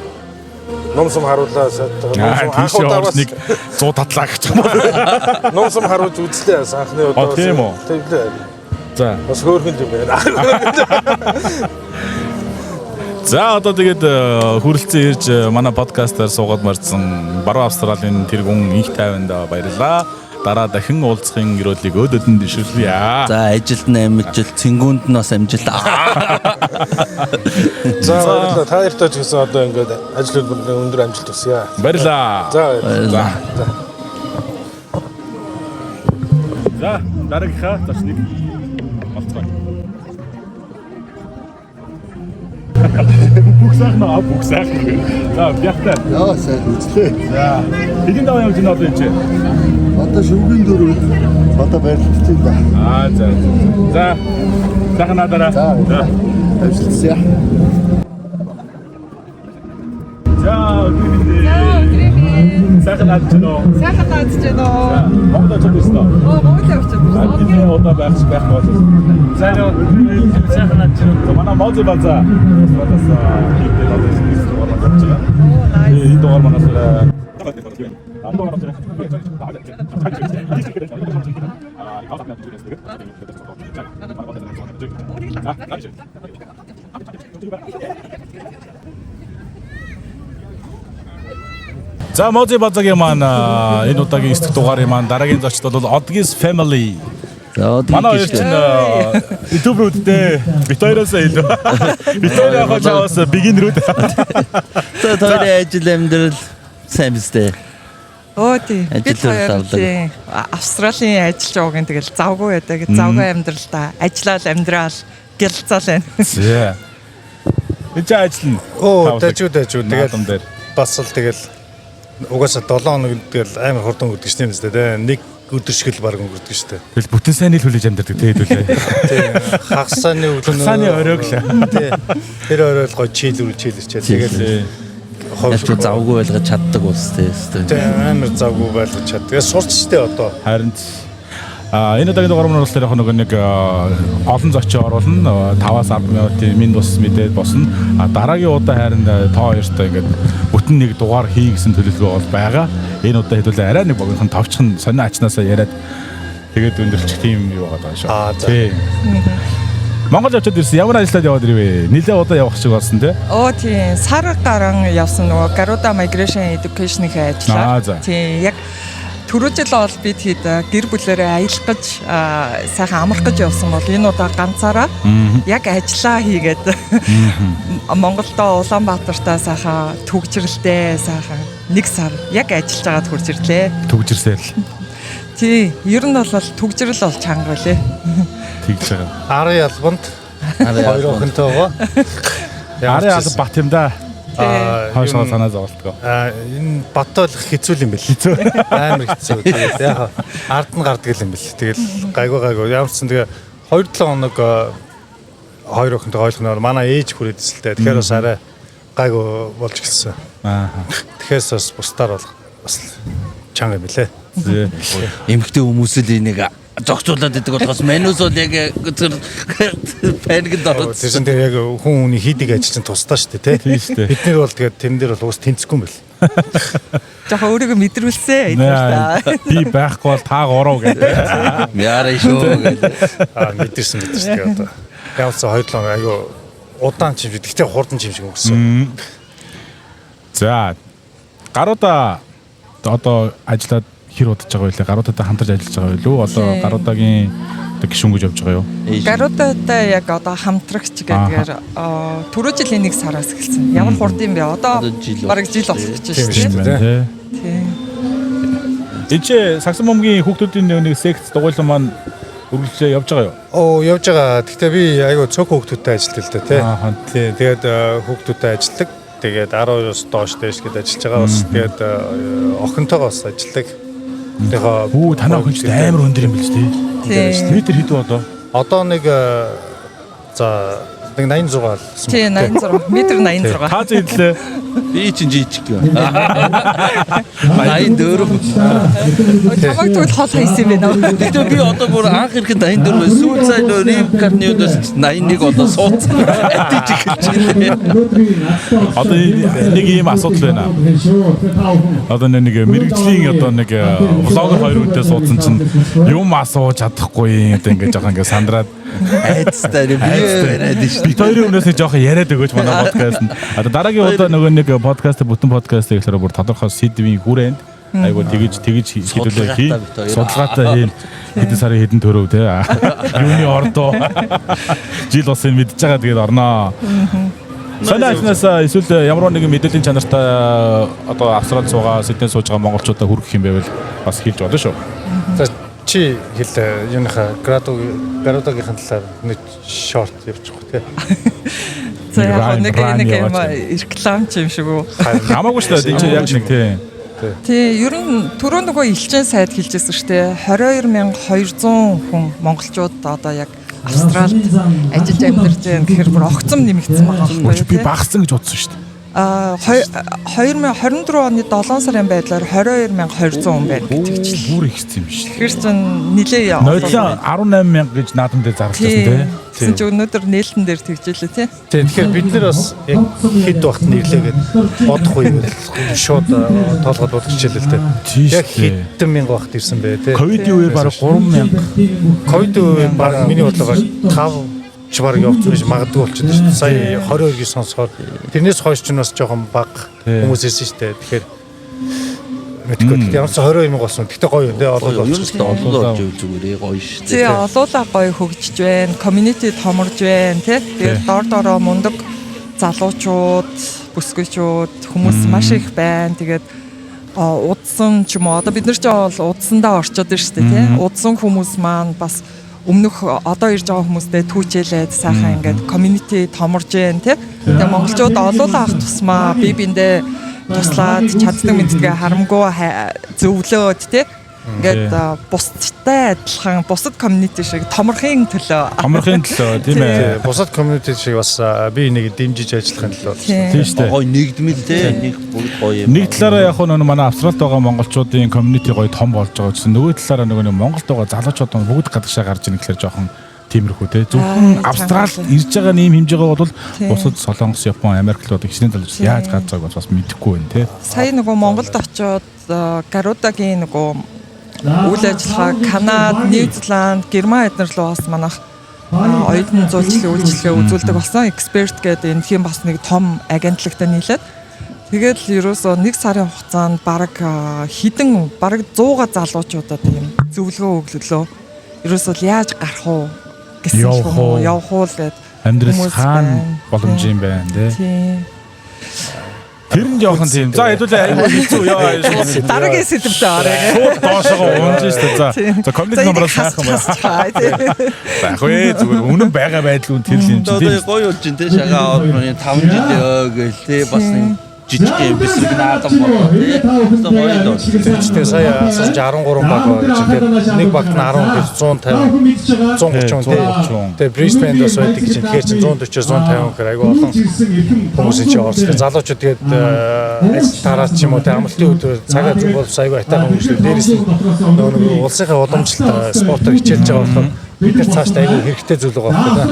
номсом харууллаа сайттай. Анхудаас нэг 100 татлаа гэж юм байна. Номсом харуулж үзлээ анхны удаа. Тийм үү. Тийм лээ. За. Бас хөөрхөн юм байна. За одоо тэгээд хүрэлцэн ирж манай подкастаар суугаад марцсан баруун Австралийн тэргүүн их тайванд баярлалаа. Дараа дахин уулзахын өрөөлийг өдөөдөнд дэвшүүлье. За ажилд нь амжилт, цэнгүүнд нь бас амжилт. За баярлалаа. Та нартай ч гэсэн одоо ингээд ажил өндөр амжилт хүсье. Баярлалаа. За. За дараагийнхаа зоч нэг болцгоо. Бүх сайхан. За бяхтай. Яа сайн үзлээ. За хэдийн даваа явж байна одоо энэ чинь. Одоо шүмгийн дөрөв одоо барилдсан да. За. За сайхан надараа. За. Амжилтсаа. За сайхан наадчихно. Сайхан наадчихно. Монгол очсон уу? Монгол явчихсан. Энэ удаа байх болох. Сайхан наадчихно. Манай Мози базаа. Базаа хийдэг одоо ирсэн дугаар болж байгаа. Энэ дугаар манаас За Мози базагийн маань энэ удаагийн эсрэг дугаарын маань дараагийн зочдод бол Odgis Family. Манай хоёр чинь YouTube-үүдтэй бит хоёроос илүү. Бит хоёроо хожоос beginner-үүд. За тойрын ажил амьдрал сайн биз дээ. тий. Бид хоёр тий. Австралийн ажилч уугийн тэгэл завгүй байдаг. Завгүй амьдралдаа ажиллаад амьдрал гялцаал байна. Зэ. Энд ажил нь. Дажууд тэгэл бас л тэгэл угаасаа 7 хоног тэгэл амар хурдан өнгөрдөг шүү дээ. Нэг өдөр шиг л баг өнгөрдөг шүү дээ. Тэгэл бүтэн сайн л хүлээж амьдардаг тий хэдүүлээ. Тий. Хагасааны өглөө. Хагасааны оройг л. Тий. Тэр оройд гоё чийлэрчээ. Тэгэл Яаж ч завгүй байлгаж чаддаг уус тий. амар завгүй байлгаж чаддаг. Сурч штэ одоо. Харин энэ удаагийн дугаар маань болохоор нэг олон зочин оруулна 5-аас 10 минутын минь бус мэдээд босно. Дараагийн удаа харин тоо хоёртой ингээд бүтэн нэг дугаар хий гэсэн төлөвлөгөө бол байгаа. Энэ удаа хэдүүлээ арай нэг богинохон товчхон сонио ачнаасаа яриад тэгээд өндөрлчих тийм юу байгаа шүү. Тий. Монгол явчаад ирсэн ямар ажиллаад яваад ирвэ? Нилээ удаа явах шиг болсон тий. Тий. Сар гарan явсан нөгөө Garuda Migration Education-ийн ажиллаа. Тий. Яг түрүү жил бол бид хэд гэр бүлээрээ аялах гэж сайхан амрах гэж явсан бол энэ удаа ганцаараа яг ажиллаа хийгээд Монголдо Улаанбаатартаа сайхан төгжрэлтэй сайхан нэг сар яг ажиллаж байгаад хурж ирлээ. Төгжирсэл. Тий, ер нь бол төгжрэл бол чанга лээ. Тэгж байгаа. Арын ялбанд хоёр охинтой байгаа. Арын алба бат юм да. Хаашаа санаа зовлтгоо. Энэ бат бол хэцүү юм бэл. Амар хэцүү. Тэгээд яг ард нь гардаг юм бэл. Тэгэл гайгүй. Ямар ч сан тэгээ 2-7 хоног хоёр охинтой ойлгохноор манай ээж хүрээд эсэлтэй. Тэгэхээр бас арай гайгүй болж эхэлсэн. Тэгэхээр бас бусдаар бол бас чанга юм бэлээ. Эмэгтэй хүмүүс л энийг зогцуулаад байдаг болохоос манус бол яг паникд орсон. Тэрсэн дээр яг хүн хүний хийдэг ажил чинь тусдаа шүү дээ тий. Бид нар бол тэгээд тэрэн дээр бол уус тэнцэхгүй юм бэл. Жохоо өөрийгөө мэдрүүлсэн. Би байхгүй бол та гурав гэдэг. Яарэ шүү гэдэг. Мэдэрсэн тэгээд одоо. Явцаа 2-7 хоног айгүй удаан чимж. Гэхдээ хурдан чимж өнгөрсөн. За. Гаруудаа одоо ажиллаад хэр удаж байгаа вэ? Гаруудаатай хамтарч ажиллаж байгаа юу? Одоо гаруудагийн гишүүн гэж явж байгаа юу? Гаруудаатай яг одоо хамтрагч гэдгээр түрүү жилийн 1 сараас эхэлсэн. Ямар хурдан юм бэ? Одоо бараг жил болох гэж байна шүү дээ. Тийм. Энд Саксан бомгийн хүүхдүүдийн нэг секц дугуйлан маань үргэлжлээ явж байгаа юу? Явж байгаа. Гэхдээ би айгүй цөөх хүүхдүүдтэй ажилладаг л да тий. Тэгээд хүүхдүүдтэй ажилладаг. Тэгээд 12-оос доош дээш гээд ажиллаж байгаа бас тэгээд охинтойгоо бас ажилладаг. Тэгээд танай охин ч амар өндөр юм биш тий. Метр хэдүү одоо? Одоо нэг за 86 л. Тий 86 метр 86. Та зэдлээ. Би чинь жижиг юм. 84. Чамайг тэгвэл хол хайсан юм байна. Тэгтээ би одоо бүр анх ирэхэд 84 байсан. Сүүл сайн рим карниудаас 81 одоо суудсан. Атиж эхэлж байна. Одоо нэг ийм асуудал байна. Одоо нэг мэрэгжлийн одоо нэг блогер хоёр хүнтэй суудсан чинь юм асууж чадахгүй одоо ингээд жоохон ингээд сандраад айцтай би яриад шүү. Би хоёрын өмнөөс жоохон яриад өгөөч манай подкаст. Одоо дараагийн удаа нөгөө нэг подкаст бүтэн подкаст гэхээр бүр тодорхой сэдвийн хүрээнд айгуу тэгж хийдүүлээ хий. Судалгаатай хийн. Хэдэн сарын хэдэн төрөв те. Юуны ордоо. Жил бас энэ мэдж байгаа тэгээд орноо. Санааснаас эсвэл ямар нэгэн мэдээллийн чанартай одоо австрал суугаа Сидней сууж байгаа монголчуудаа хүргэх юм байвал бас хэлж болно шүү. За чи хэлээ юуныхаа Гаруудагийнхын талаар нэг шорт явуучих те. За яг нэг юм рекламч юм шиг үү. Хамаагүй шүү дээ. Энд яг нэг тий. Тий, ер нь түрүү нөгөө элчин сайд хэлжсэн шүү дээ. 22200 хүн монголчууд одоо яг Австралид ажиллаж амьдарч байгаа гэхээр бүр огцом нэмэгдсэн байгаа байхгүй юу? Би багассан гэж бодсон шүү дээ. 2024 оны 7 сарын байдлаар 22,200 хүн байна гэж хэлсэн. Бүр ихсэн юм шүү. Тэгэхээр чинь нилээ Нойлоо 18,000 гэж наадам дээр зарласан тий. Тэгсэн чи өнөөдөр нээлтэн дээр тэгжэлээ тий. Тэгэхээр бид нэр бас яг хэд багт нэрлээгээд бодох үе шууд тоолгоод бодож хичээлээ л дээ. Яг хэдэн мянга багт ирсэн бэ тий. Ковидын үеэр бараг 3,000. Ковидын үеэр бараг миний бодлогоор 5 ч бараг явцсан гэж магадгүй болчихсон шүү дээ. Сая 22-ыг сонсохоор тэрнээс хойш ч бас жоохон бага хүмүүс ирсэн шүү дээ. Тэгэхээр мэдгүй ямар ч 22,000 болсон. Гэтэ гоё тий олоо болчихсон. Олоо зүгээр гоё шүү дээ. Тий олуулаа гоё хөгжиж байна. Community томорж байна тий. Тэгээд дор дороо мундаг залуучууд, бүсгүйчүүд хүмүүс маш их байна. Тэгээд удсан ч юм уу одоо бид нар ч бол удсандаа орчод байна шүү дээ тий. Удсан хүмүүс маань бас өмнөх одоо ирж байгаа хүмүүстэй түүчээлээд сайхан ингээд community томорж байна тий. Тэгээ монголчууд олуулаа авах тусмаа бие биендээ туслаад чаддаг мэддгээ харамгүй зөвлөөд тий. Ингээд бусдтай адилхан бусад community шиг томорхын төлөө Тийм ээ. Бусад community шиг бас би нэг дэмжиж ажиллахын төлөө. Тийм шүү дээ. Гоё нэгдмэл тий. Нэг гоё юм. Нэг талаараа яг нь манай Австралид байгаа монголчуудын community гоё том болж байгаа гэсэн. Нөгөө талаараа нөгөө Монголд байгаа залуучууд бүгд гадагшаа гарч ийн гэхэлэр жоохон тиймэрхүү те. Зөвхөн Австрал ирж байгаа нэм хэмжээгээ бол бусад Солонгос, Япон, Америклууд ихний залуучууд яаж гарч байгааг бас мэдэхгүй байна те. Сая нөгөө Монголд очиод Гарудагийн нөгөө үйл ажиллагаа Канада, Нью-Зеланд, Герман эднэр рүү бас манайх оюутны зуулчлалын үйлчлэгээ үзүүлдэг болсон. Эксперт гэдэг энэ хэм бас нэг том агентлагтай нийлээд тэгээд ерөөсөө 1 сарын хугацаанд бараг 100-га залуучуудад юм зөвлөгөө өглөлөө. Ерөөсөө яаж гарах уу гэсэн юм явах уу гэд амьдрал хаана боломж юм байна те. Тэр нь жоохон тийм. За хэдүүлээ айгүй хэцүү яа. Дараагийн сэдвтэй орё. Шууд доошоо унж штэ. За коммент номроос хайх юм байна. Бах вэ зүгээр үнэн байгаа байдал үн тэр юм чинь. Одоо гоё болж ин те шагаа орны 5 жил гээл те бас нэг жижиг юм бисрэг наадам болоо те. Одоо гоё доо. Тэгтээ сая асууж 13 баг байгаа гэж те. Нэг багт нь 10 150 130 те. Тэгээ Brisbane дос байдаг гэж тэгэхээр чинь 140 150 гэхээр айгүй олон хүмүүсийн чи орсон. Залуучууд тэгээд тараач юм уу те амралтын өдөр цагаа зүг бол айгүй атаа хүмүүс дээрээс нь нөгөө улсынхаа уламжлалт спортоор хичээлж байгаа болохоор бид нар цааш айгүй хэрэгтэй зүйл байгаа байхгүй да.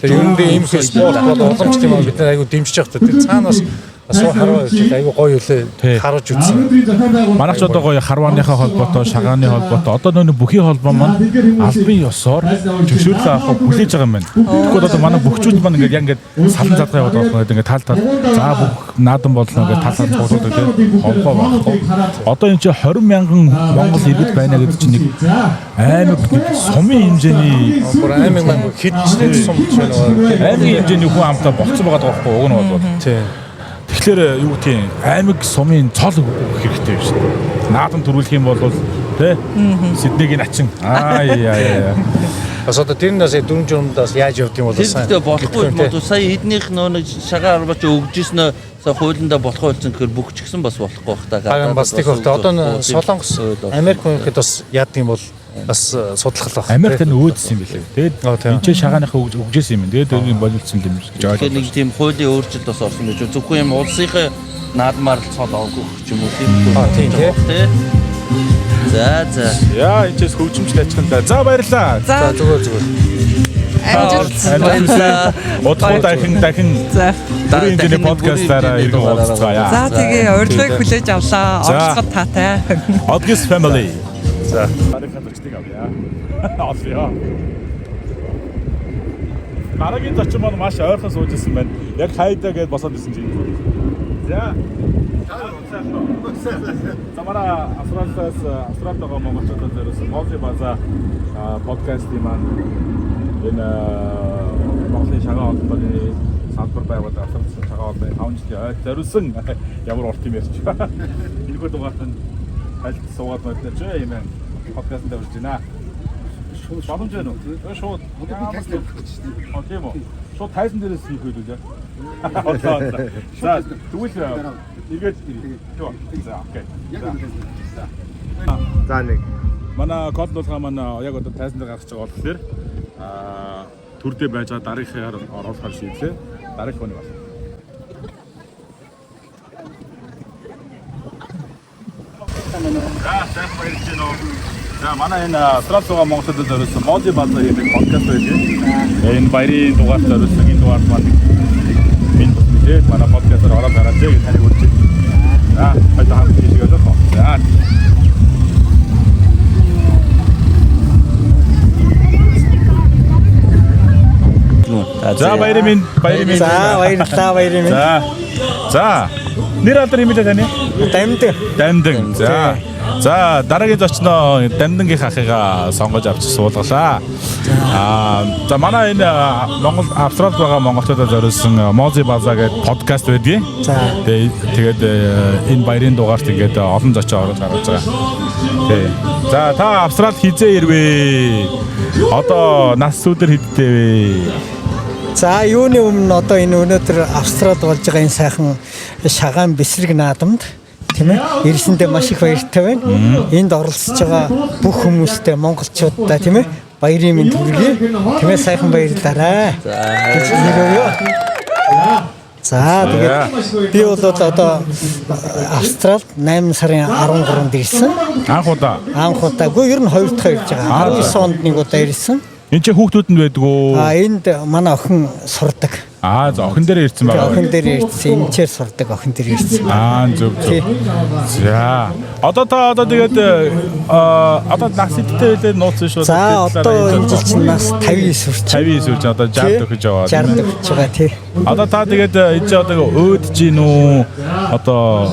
Ер нь ийм спорт бол уламжлалт юм бид нар айгүй дэмжиж явах та. Цаанаас асуу харваа гэж айгүй гоё үлээ харуулж үзсэн. Манайч одоо гоё харвааныхаа холбоотой, шагааны холбоотой одоо нөө бүхий холбоо маань албан ёсоор зөвшөөрлөө авах хүлээж байгаа юм байна. Тэгэхгүй одоо манай бөхчүүд маань ингээд яг ингээд салан задгаа яваад байгаа юм ингээд тал за бүх наадам болно ингээд тал тал цуглуулдаг тийм холбоо байхгүй. Одоо энэ чинь 20,000 Монгол иргэд байна гэдэг чинь нэг аймаг сумын хэмжээний аймаг хэдчтэй сум ч байна. Аймгийн хэмжээний хүн амтаа болцсон байгаа байхгүй уг нь бол. Тийм. Тэгэхээр юу тийм аймаг сумын цол өгөх хэрэгтэй шүү дээ. Наадам төрүүлэх юм бол тий Сиднейгийн начин яа. Бас одоо тэр нас 4 журмдаас яаж явд юм бол сайн. Тэгтээ болохгүй юм уу? Сая эднийх нөө шагаа арбач өгжсэн сая хуулиндаа болох байлцсан гэхээр бүх ч гэсэн бас болохгүй бах та. Бас тийх болтой. Одоо Солонгос, Америк хүнхэд бас яадаг юм бол бас судлах л баг. Америкт нь өөдсөн юм билээ. Тэгээд энэ ч шагааныхаа өгжсэн юм. Тэгээд өөрийн боловсон юм гэж ойлгоо. Тэгэхээр нэг тийм хуулийн өөрчлөлт бас орсон гэж зөвхөн юм улсынхаа наадмаар л цол авах ч юм уу тийм тий. За. Яа энэ ч хөгжимч тажхан да. За баярлаа. За зүгээр. Амжилт. Удахгүй дахин дөрөв энэ подкастаараа иргэн уулзцаая. За тэгээ урьдчилан хүлээж авлаа. Оролцоход таатай. Odgis family. За. Дараагийн зочдыг авъя. Авъя. Дараагийн зочин маань маш ойрхон сууж ирсэн байна. Яг хайдаа гэж босоод ирсэн чинь. За. Замара Австралид байгаа монголчуудад ерөөсөн Монголын база подкастын маань энэ Монголын шагаа холбооны салбар байгуулалт Австралид шагаа холбооны 5 жилийн ойд зориулсан ямар урт юм ярьж байна. Энэхүү дугаарт нь аль суугаад байна ч юм подкаст дээр үрж байна. Боломж байна уу? Шууд тийм үү? Шууд тайзан дээрээс хийх үү дээ. За тэгвэл нэгээд за окей. За нэг. Манай код дуулгаа маань яг одоо тайзан дээр гаргаж байгаа болохоор төрдөө байж байгаа дараагийнхаар оруулахар шийдлээ. Дараагийнх нь байна. сайхан баярлж байна уу. За манай энэ Австралигаа Монголд зориулсан Мози базар гэдэг подкаст байдаг. Энэ баярын дугаарт зориулсан энэ дугаарт маань минь тэгээд манай подкастаар ороод гараад гэж таныг үржиж. За баярлалаа хамт хийгээд байна. За. За баярын минь. За баярлалаа. За. Нэр алдар юм билээ таны? Дамдан. За дараагийн зочноо Дамдангийнхаа ахыгаа сонгож авч суулгалаа. За манай энэ Монгол Австралид байгаа монголчуудад зориулсан Мози база гэдэг подкаст байдгийг. Тэгээд энэ баярын дугаарт ингээд олон зочин орж гаргаж байгаа. Тий. За та Австралид хизээ ирвэ? Одоо нас өдөр хэдтэй вэ? За юуны өмнө одоо энэ өнөөдөр Австралид болж байгаа энэ сайхан шагаан бэсрэг наадамд тийм ээ ирсэндээ маш их баяртай байна. Энд оролцож байгаа бүх хүмүүстээ монголчуудаа тийм ээ баярын мэнд хүргэе. Тийм ээ сайхан баярлалаа. За тэгээд би бол одоо Австралид 8 сарын 13-нд ирсэн. Анх удаа. Гэхдээ ер нь 2 дахь ирж байгаа. 19 онд нэг удаа ирсэн. Энд чи хүүхдүүд нь байдаг уу? Энд манай охин сурдаг. За охин дээр ирсэн байгаа. Охин дээр ирсэн, эмчээр сурдаг охин дээр ирсэн. Зөв. За. Одоо тэгээд одоо нас идтэй байлээ нууцсан шүү. За одоо энэ жил чинь нас 59 хүрч. 59 хүрч одоо 60 төгөж яваад. 60 хүрч байгаа тий. Одоо та тэгээд энэ ч одоо өөдөж гин үү? Одоо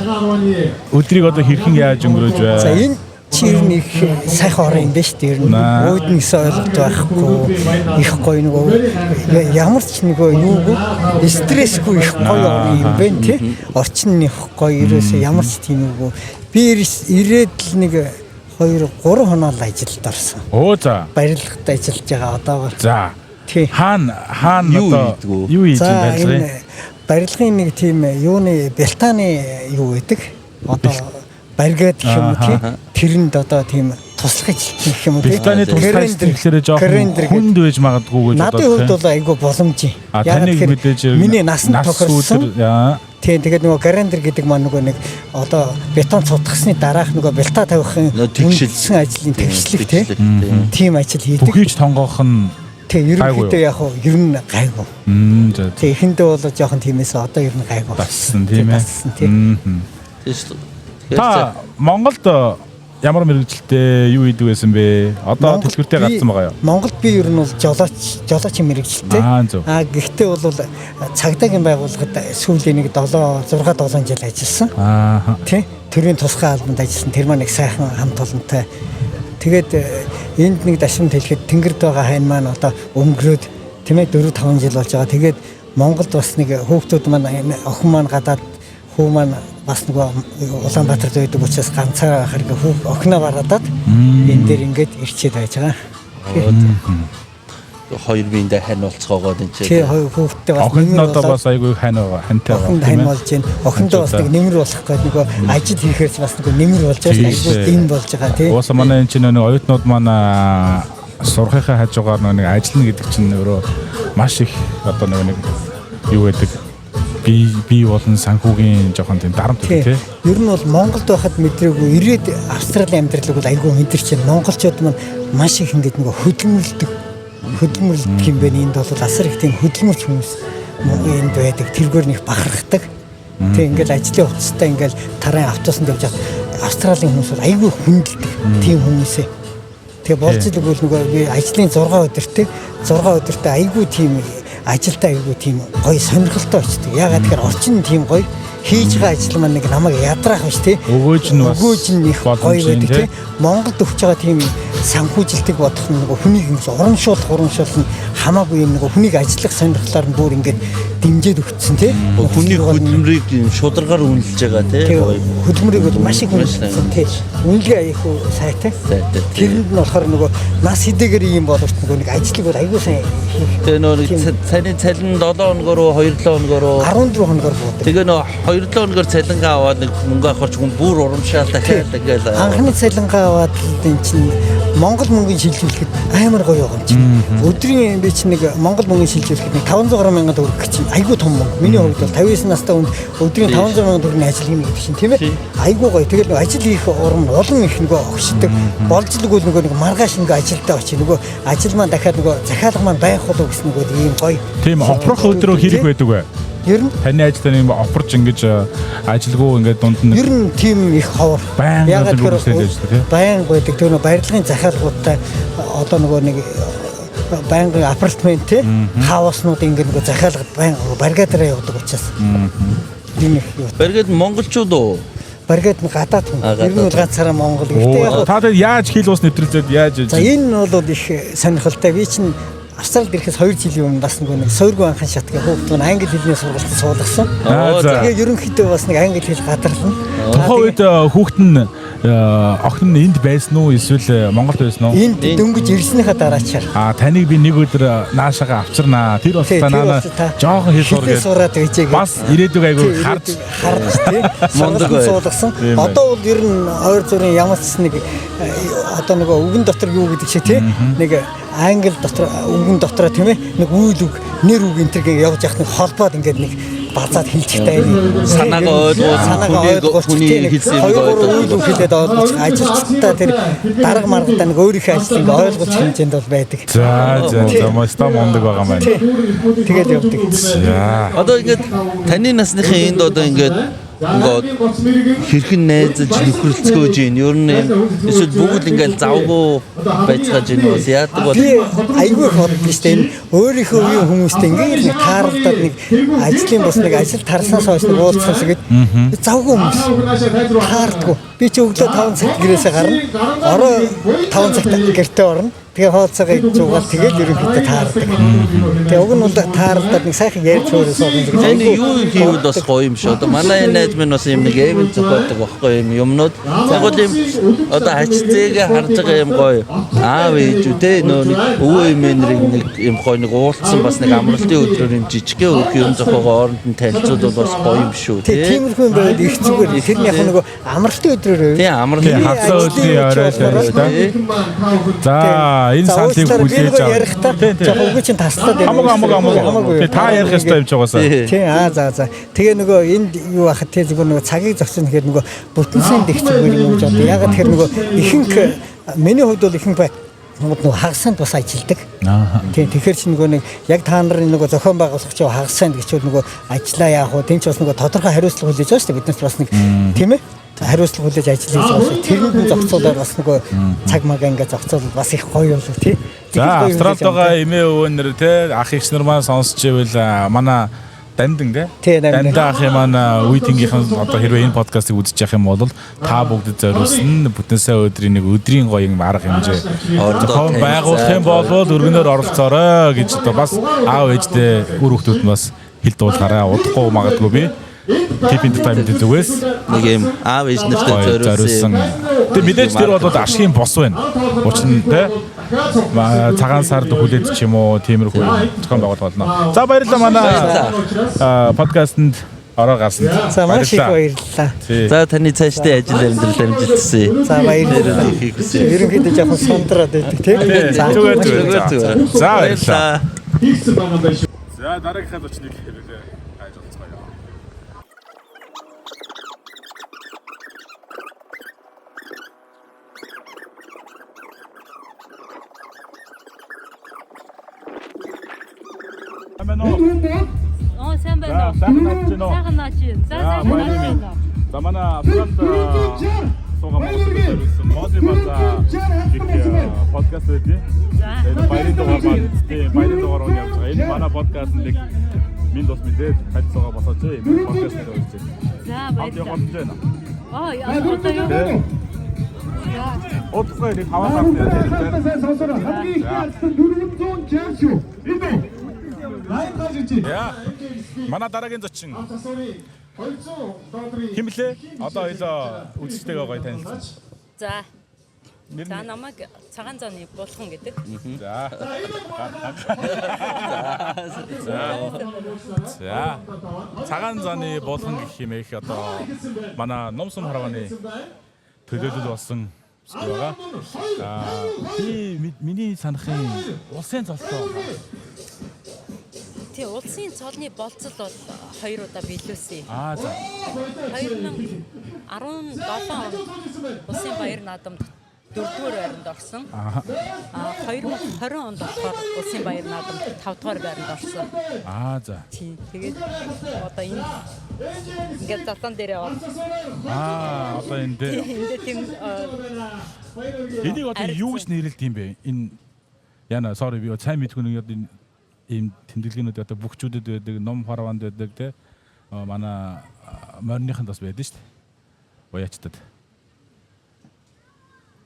өдрийг одоо хэрхэн яаж өнгөрөөж вэ? За энэ чир нэг сайхан орон юм биш дээ. Өөдөн гэсэн ойлголт байхгүй. Их гоё нөгөө ямар ч нөгөө юугүй стрессгүй их гоё орон юм байна тий. Орчин нь их гоё ерөөсөө ямар ч тийм үгүй. Би ирээд л нэг 2-3 хоноо л ажилд орсон. За. Барилгад ажиллаж байгаа одоогоор. За. Тий. Хаана одоо юу хийж байна бэ? Барилгын нэг тийм юуны бэлтааны юу гэдэг. Одоо баригад гэх юм уу тий. Тэрэнд одоо тийм туслах ажилт гэх юм уу тий. Бэлтааны туслах ажилт гэхлээр жоохон хүнд байж магадгүй гэж бодож байна. Надад хувьд бол айгүй боломж юм. Таныг мэдээж миний нас нь тохирсон. Тэгээд нөгөө гарандер гэдэг маань нөгөө нэг одоо бетон цутгасны дараах нөгөө бэлта тавихын тэгшилсэн ажлын тэгшлэг тий. Тийм ажил хийдэг. Бүхийж тонгоох нь ерөнхийдөө яг уу ер нь гайгүй. Тэг эхэндээ бол жоохон тиймээс одоо ер нь гайгүй. Бассан тийм ээ. Та Монголд ямар мэрэгжилтэй юу хийдэг байсан бэ? Одоо дэлгүүртээ гарсан байгаа юу? Монголд би ер нь бол жолоочийн мэрэгжилтэй. Гэхдээ бол цагдаагийн байгууллагад сүүлийн нэг 6-7 жил ажилласан. Тий. Төрийн тусгай албанд ажилласан. Тэр маань их сайхан хамт олонтой. Тэгээд энд нэг дашрамд хэлэхэд тэнгэрд байгаа хайн маань одоо өнгөрөөд тийм ээ 4-5 жил болж байгаа. Тэгээд Монголд бас нэг хүүхдүүд маань охин маань гадаад хүү маань бас нөгөө Улаанбаатарт байдаг учраас ганцаараа харга охиноо бараадаад энэ дээр ингээд ирчээд байж байгаа. Хоёр биендээ хань болцоогоод энэ чинь. Тий хүүхдтэй бас охин нь одоо бас айгүй хань байгаа. Хантай байгаа. Охин хань болж байна. Охиндоо бас нэг нэмэр болох гэдэг нөгөө ажил хийхээрч бас нөгөө нэмэр болж байгаа. Айгүй дэм болж байгаа тий. Уусаа манай энэ чинь нөгөө оюутнууд манай сурахынхаа хажуугаар нэг ажиллана гэдэг чинь өөрөө маш их одоо нэг юу гэдэг би болон санхүүгийн жоохон тийм дарамт үү тий. Ер нь бол Монголд байхад мэдрээгүй ирээд Австралийн амьдралыг бол айгүй мэдэрч байна. Монголчууд маань маш их ингэж нөгөө хөдөлмөрлөдөг юм байна. Энд бол асар их тийм хөдөлмөрч хүмүүс энд байдаг. Тэргээр нэг бахархдаг. Тэг ингээл ажлын хувцастай ингээл тарын автобусанд явж байгаа Австралийн хүмүүс бол айгүй хүндэлдэг. Тийм хүмүүсээ. Тэгээ болж л өгвөл нөгөө би ажлын 6 өдөртэй айгүй тийм ажилдаа айгүй тийм гоё сонирхолтой очдөг. Ягаад тэгэхээр орчин тийм гоё хийж байгаа ажил маань нэг намайг ядраах биш тий. Өгөөж нь их гоё байдаг тий. Монголд өгч байгаа тийм санхүүжилтийг бодох нь нөгөө хүнийг урамшуулах нь хамаагүй юм нөгөө хүнийг ажиллах сонирхлоор нь бүр ингээд дэмжиж өгсөн тий. Хүний хөдөлмөрийг шударгаар үнэлж байгаа тий. Хөдөлмөрийг бол маш их үнэлсэн тий. Үнэлгээ аяхуу сайтай. Тэрэнд нь болохоор нөгөө нас хэдийгээр ийм боловч нөгөө нэг ажлыг бол аягүй сайн хийх. Тэгээ нөгөө цалин 7 хоногоор 2-7 хоногоор 14 хоногоор буудаг. Тэгээ нөгөө 2-7 хоногоор цалингаа аваад нэг мөнгө авахч хүн бүр урамшаал дахиад ингээл анхны цалингаа аваад энэ чинь Монгол мөнгөний шилжүүлэхэд амар гоё юм чинь. Өдрийн би чинь нэг Монгол мөнгөний шилжүүлэхэд нэг 500 мянган төгрөг чинь айгүй том мөнгө. Миний хувьд бол 59 настай хүн өдрийн 500 сая төгрөгийн ажил хийх гэдэг чинь тийм ээ. Айгүй гоё. Тэгэл ажил хийх урам улам их нөгөө огшдог. Болжлог нөгөө нэг маргааш ингээ ажилдаа очив. Нөгөө ажил маань дахиад нөгөө захиалга маань байх болов гэсэн нөгөө ийм гоё. Тийм офрох өдрөө хэрэг байдаг вэ? Ер нь таны ажилтны юм офорч ингэж ажилгүй ингээд дунд нь ер нь тийм их ховор. Ягаад гэвэл баян байдаг. Тэр нөгөө барилгын захиалгуудтай одоо нөгөө нэг байнгын апартмент те хауснууд ингээд нөгөө захиалга баригаараа явдаг учраас. Тийм их. Баригад монголчууд уу? Баригад гадаад хүн. Ер нь ганцаараа монгол. Гэхдээ яг та яаж хил ус нэвтрүүлээд яаж за энэ бол их сонирхолтой. Би чинь Австралид ирэхээс 2 жилийн өмнө бас нэг сойргүй анхан шат гэх хүүхэд нь англи хэлний сургалтад суулгасан. Тэгээ ерөнхийдөө бас нэг англи хэл гадарлана. Тухайн үед хүүхэд нь охин нь энд байсан уу эсвэл Монголд байсан уу? Энд дөнгөж ирснийхаа дараачаар. Таныг би нэг өдөр наашаага авчирнаа. Тэр бол танаа жоохон хэл сураад байжээ. Бас ирээдүг айгүй харж тий. Мондог суулгасан. Одоо бол ер нь ойр зүрийн ямар ч нэг одоо нөгөө үгэн дотор юу гэдэг шиг тий. Нэг англи дотор үгэн дотроо тийм ээ нэг үйл үг нэр үг энэ төр явж явах нэг холбоод ингээд нэг базаад хэлчихтэй санаагаа ойлгуулсан хүний хэлсэн үг үйл үг хэлээд ойлгож ажилчдаа тэр дарга маргадаа нэг өөрийнхөө ажлыг ойлгуулж хэмжээнд бол байдаг. За моста мондог байгаа маань. Тэгээд явдаг. Одоо ингээд таны насныхын энд одоо ингээд хэрхэн найзаж нөхрөлцгөөж ийн ер нь эсвэл бүгд ингээд завгүй байцгааж ийн бас яадаг бол айгүй их боддог шүү дээ. Өөрийнхөө үеийн хүмүүстэй ингээд нэг тааралдаад нэг ажлын бас нэг ажил тарснаас хойш нэг уулзсан шиг завгүй хүмүүс таардгүй. Би ч өглөө 5 цагт гэрээсээ гарна. Орой 5 цагт гэртээ орно. Тэгээ хооцоогоо зугаал тэгээд ерөнхийдөө таардаг. Тэгээ уг нь бол тааралдаад нэг сайхан ярьж өөрөөсөө ингэ. Таны юу хийвэл бас гоё юм шүү. Одоо манай найз минь бас юм нэг эвэн зохиодог байхгүй юм юмнууд. Тэгвэл юм одоо хачцээгээ харж байгаа юм гоё. Аав ээж үтэй нөө нэг өвөө эмээнэрийг нэг юм гоё нэг уулцсан бас нэг амралтын өдрөөр юм жижигхэн өөх юм зохиогоо оронд нь танилцуулбал бас гоё юм шүү. Тиймэрхүү юм байгаад их зүгээр. Тэр нь яг нөгөө амралтын өдрөөр. Тийм амралтын хагас өдрийн орой та. За энэ саналыг хүлээж авах. Яг үгүй чинь таслаад байна. Хамаагүй. Та ярих ёстой юм ч байгаасаа. Тийм за. Тэгээ нөгөө энд юу ахад тий зүгээр нөгөө цагийг зогсоно гэхээр нөгөө бүтэнсэн дэх зүгээр юм гэж одоо яг тэр нөгөө ихэнх миний хувьд бол ихэнх бай нөгөө хагасанд бас ажилдаг. Тийм тэгэхээр чи нөгөө нэг яг та нарын нөгөө зохион байгуулагч хагасанд гэчүүл нөгөө ажиллаа яах вэ? Тэнч бас нөгөө тодорхой хариуцлага хүлээж байгаа шүү дээ. Биднээс бас нэг тийм ээ хариуцлага хүлээж ажил хийж байгаа шүү. Тэрэнд нь зохицуулаад бас нөгөө цаг мага ингээд зохицуулбал бас их гоё болов тий. За Австралид байгаа эмээ өвөнөр тий ах эгч нар маань сонсч ивэл манай Дандан тий Дандаа ахын маань үеийнхийнхэн одоо хэрвээ энэ подкастыг үзэж явах юм бол та бүгдэд зориулсан бүтэнсээ өдрийн нэг өдрийн гоё юм арга хэмжээ зохион байгуулах юм бол өргөнөөр оролцоорой гэж одоо бас аав ээждээ үр хүүхдүүд нь бас хэл дуулахаараа удахгүй магадгүй би Tip entertainment зүгээс нэг юм аав ээж нартай зориулсан. Тэг мэдээж тэр бол ашигын бос байна. Учир нь тий цагаан сард хүлээд ч юм уу тиймэрхүү зохион байгуулалт болно. За баярлалаа манай подкастэнд ороо гарсанд. За маш их баярлалаа. За таны цаашдын ажил амьдрал амжилттай. За баярлалаа. Ерөнхийдөө жоохон сондроод байдаг тий. За зүгээр. За баярлалаа. За дараагийнхаа зочныг хэлээ. Сайн байна уу? Сайхан наач юм. За сайхан байна. За манай Австралид суугаа монголчууд моди база гэх подкаст өгье. За баярын дугаар маань баярын дугаар он явж байгаа. Энэ манай подкаст нэг минь дос мэдээд хайцгаа босооч юм подкаст дээр өгч. За баярлалаа. Одоо юу? Отгой нэг хаваа сонсороо хамгийн их яасан 460 шүү. Лайв гарч ичээ. Яа. Манай дараагийн зочин. Химлээ. Одоо илүү үзэгчтэйгээ гоё танилцсан. За. За намайг цагаан зооны булхан гэдэг. За. За. Цагаан зооны булхан гэх юм их одоо манай Номсом харваны төлөөлөл болсон байгаа. Би миний санахын улсын цолтой. тий улсын цолны болцол бол 2 удаа биелүүлсэн. За. 2017 онд улсын баяр наадамд 4-р байранд орсон. 2020 онд болохоор улсын баяр наадамд 5-р байранд орсон. За. Тий. Тэгээд одоо энэ ингээд залтан дээрээ бол Одоо энэ тийм энийг одоо юу гэж нэрлэдэг юм бэ? Энэ яна sorry би сайн мэдгүй нэг одоо ийм тэмдэглэгээнүүд одоо бүгчүүдэд байдаг, ном хараванд байдаг те. Манай морныханд бас байдаг шүү дээ. Уяачтад.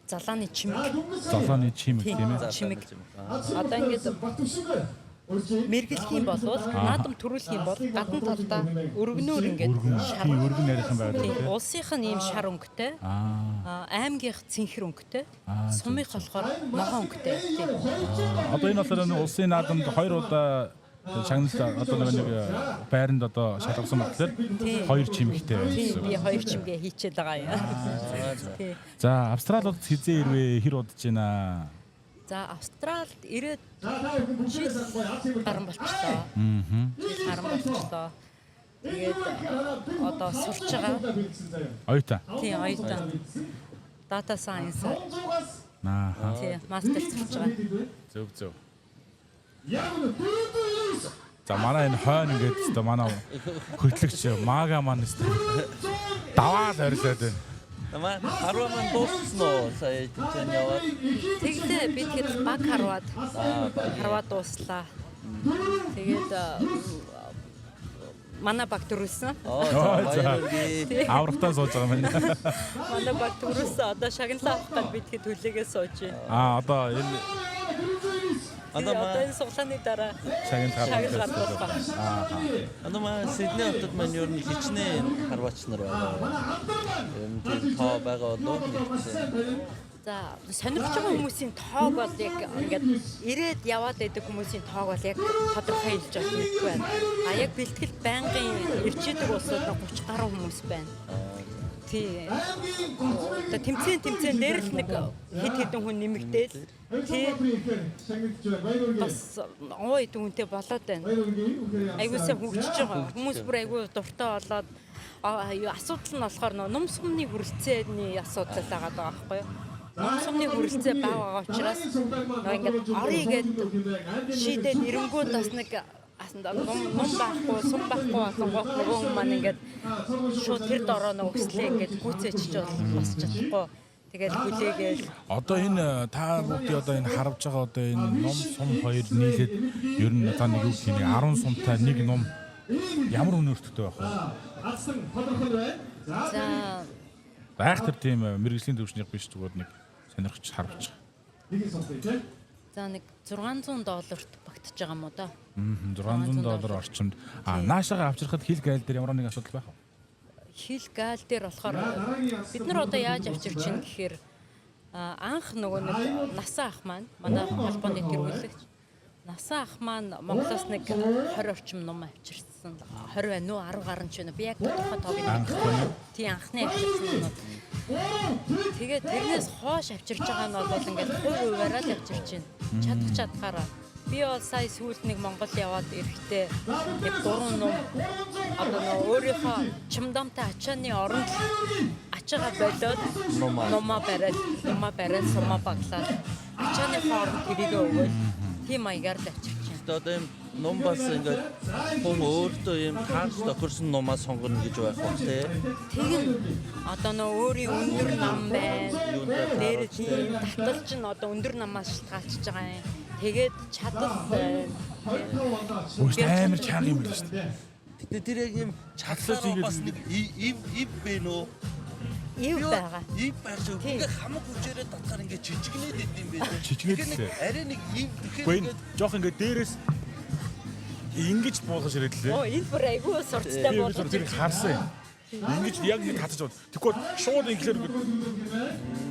залааны чимэг. Залааны чимэг тийм ээ. Чимэг. Одоо ингээд мэргэлэх юм бол наадам төрүүлэх юм бол гадна талдаа өргөнөөр ингээд өргөн нарийнхан байдаг. Улсынх нь ийм шар өнгөтэй. Аймгийнх цэнхэр өнгөтэй. Сумынх болохоор ногоон өнгөтэй. Одоо энэ болохоор улсын наадамд 2 удаа шагналт одоо нэг байранд одоо шалгасан болохоор 2 чимэгтэй байсан. Би 2 чимгээ хийчихэл байгаа юм. За Австралид хизээ ирвэ хэр удаж байна? За Австралид ирээд жил гарсан болчихлоо. Жил гарсан болчихлоо. Тэгээд одоо сурч байгаа. Оюутан. Тийм, оюутан. Data science. Тийм, мастер сурч байгаа. Зөв. За манай энэ хойно ингээд өстө манай хөтлөгч мага маань өстө даваад орилоод байна. Намаа харваа маань дууссан сая тэн яваад. Тэгтээ би тэгэхэд баг харваа дууслаа. Тэгээд манай баг төрүүлсэн. Аврагтаа сууж байгаа юм байна. Манай баг төрүүлсэн. Одоо шагналаа авах гад би тэгэхэд төлөөгөө сууж байна. Одоо энэ энэ суглааны дараа шагнал гаргах. Одоо маань Сидней хотод маань ер нь хичнээн харваач нар байгаа. Юм тийм тоо байгаа болов уу? За сонирхож байгаа хүмүүсийн тоог бол яг ингээд ирээд яваад байдаг хүмүүсийн тоог бол яг тодорхой хэлж байгаа мэдгүй байна. Яг бэлтгэл байнгын ирж идэг улсууд 30 гаруй хүмүүс байна. Тий. Одоо тэмцээн дээр л нэг хэд хэдэн хүн нэмэгдээл. Тий. Бас ой дүнтэй болоод байна. Айгуусаа хөгжиж байгаа. Хүмүүс бүр айгуу дуртай болоод асуудал нь болохоор ном сумны хүрэлцээний асуудал байгаа байхгүй юу? Ном сумны хүрэлцээ бага учраас ингээд орё гээд шийдээд ирэнгүүт бас нэг ном байхгүй, сум байхгүй болонгоо нөгөө хүмүүс маань ингээд шууд тэр дорооно өкслээ ингээд гүйцээчж бас чадахгүй. Тэгэл хүлээгээл. Одоо энэ та бүгдийн одоо энэ харж байгаа одоо энэ ном сум хоёр нийлээд ер нь та нэг үг тийм 10 сумтай нэг ном ямар өнөртөгтэй байх вэ? За байх тэр тийм мэрэгжлийн төвчнийх биш зүгээр нэг сонирхож харж байгаа. За нэг $600 багтаж байгаа юм уу да? $600 орчимд. Наашаага авчрахад хил гайл дээр ямар нэг асуудал байх вэ? Хил гайл дээр болохоор бид нар одоо яаж авчирч чинь гэхээр анх нөгөө нэг насаа ах маань манай холбооны тэргүүлэгч насаа ах маань Монголоос нэг 20 орчим ном авчирсан. 20 байна уу 10 гарan ч байна. Би яг тодорхой тоог нь мэдгүй. Тий анхны авчирсан юмнууд. Тэгээд тэрнээс хоош авчирч байгаа нь бол ингээд хуваараа л авчирч байна. Чадхаараа. Би бол сая сүүлд нэг Монгол яваад ирэхдээ яг 3 ном одоо өөрийнхөө чимдамтай ачааны оронд ачаага болоод номоо бариад сумаа баглаад ачааны хооронд тэрийгээ өгöd тийм маягаар л авчирч байна. Одоо юм ном бас ингээд хүн өөртөө юм таарч тохирсон номоо сонгоно гэж байх ба тээ. Тэгин одоо өөрийн өндөр нам байна. Дээр тийм таталж нь одоо өндөр намаас шалтгаалж байгаа юм. Тэгээд чадал байна. Амар чанга юм л шүү дээ. Тэгтээ тэр яг юм чадлаа бас нэг ив бэ нөө. Ив байгаа. Ив байж ингээ хамаг хүчээрээ татгаар ингээ жижигнээд идэм байх. Жижигнээд. Арай нэг ив тэгэхээр жоох ингээ дээрээс ингэж буулгаж ирээд лээ. Энэ бүр айгүй сурцтай болгож тэр харсан. Ингэж яг нэг татаж бод. Тэгвэл шууд инглээр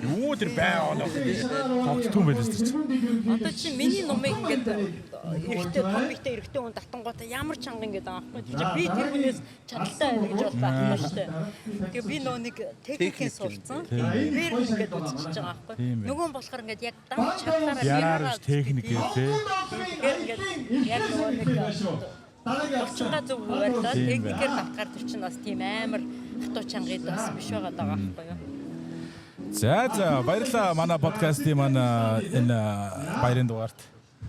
юу тэр байгаанаа тогтсон байх шүү дээ. Одоо чи миний номыг ингээд эрэхтэй компьютер эрэхтэй хүн татангуудаа ямар чанга ингээд байгаа байхгүй. Би тэр хүнээс чадaltaй байх гэж бол байна шүү дээ. Тэгээ би нөө нэг техникийн сурцсан. Тэр ингээд үзчихэж байгаа байхгүй. Нөгөө нь болохоор ингээд яг дан чадлаараа яраар техник гэдэг. Тэгэхээр ингээд яг нөгөө нэг Орчингаа зөв барьлаа. Техникээр батгаар тэр чинь бас тийм амар хатуу чангид бас биш байгаа даа байхгүй юу? За баярлалаа манай подкастын манай энэ баярын дугаарт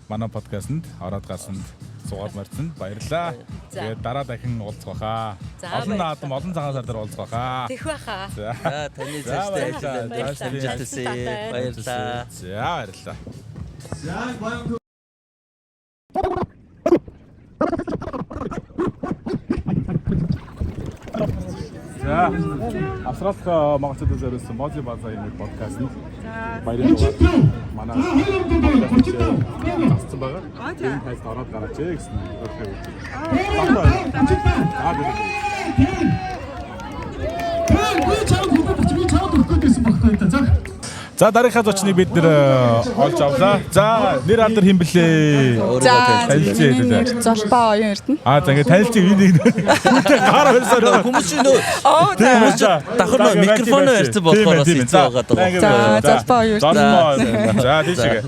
манай подкастэнд ороод гарсанд суугаад марцсан баярлалаа. Тэгээд дараа дахин уулзах байхаа. Олон наадам олон цагаан сар дээр уулзах байхаа. Тэх байхаа. За таны цаашдаа баярлалаа. За баярлалаа. За австралик монголчуудад зориулсан Мози базаа энэ подкастт баярын дугаар манай зассан байгаа. Энэ хайст ороод гараач гэсэн хэлээ. За дараагийн зочныг бид нэр олж авлаа. За нэр алдар хэм блэ? Танилцээ. Золбоо оюун эрдэнэ. За ингээд танилцыг энийг гар өрсөөр хүмүүс чинь давхар микрофон ярьсан болохоор бас хэцүү байгаа даа. За золбоо оюун эрдэнэ. За тийшээ.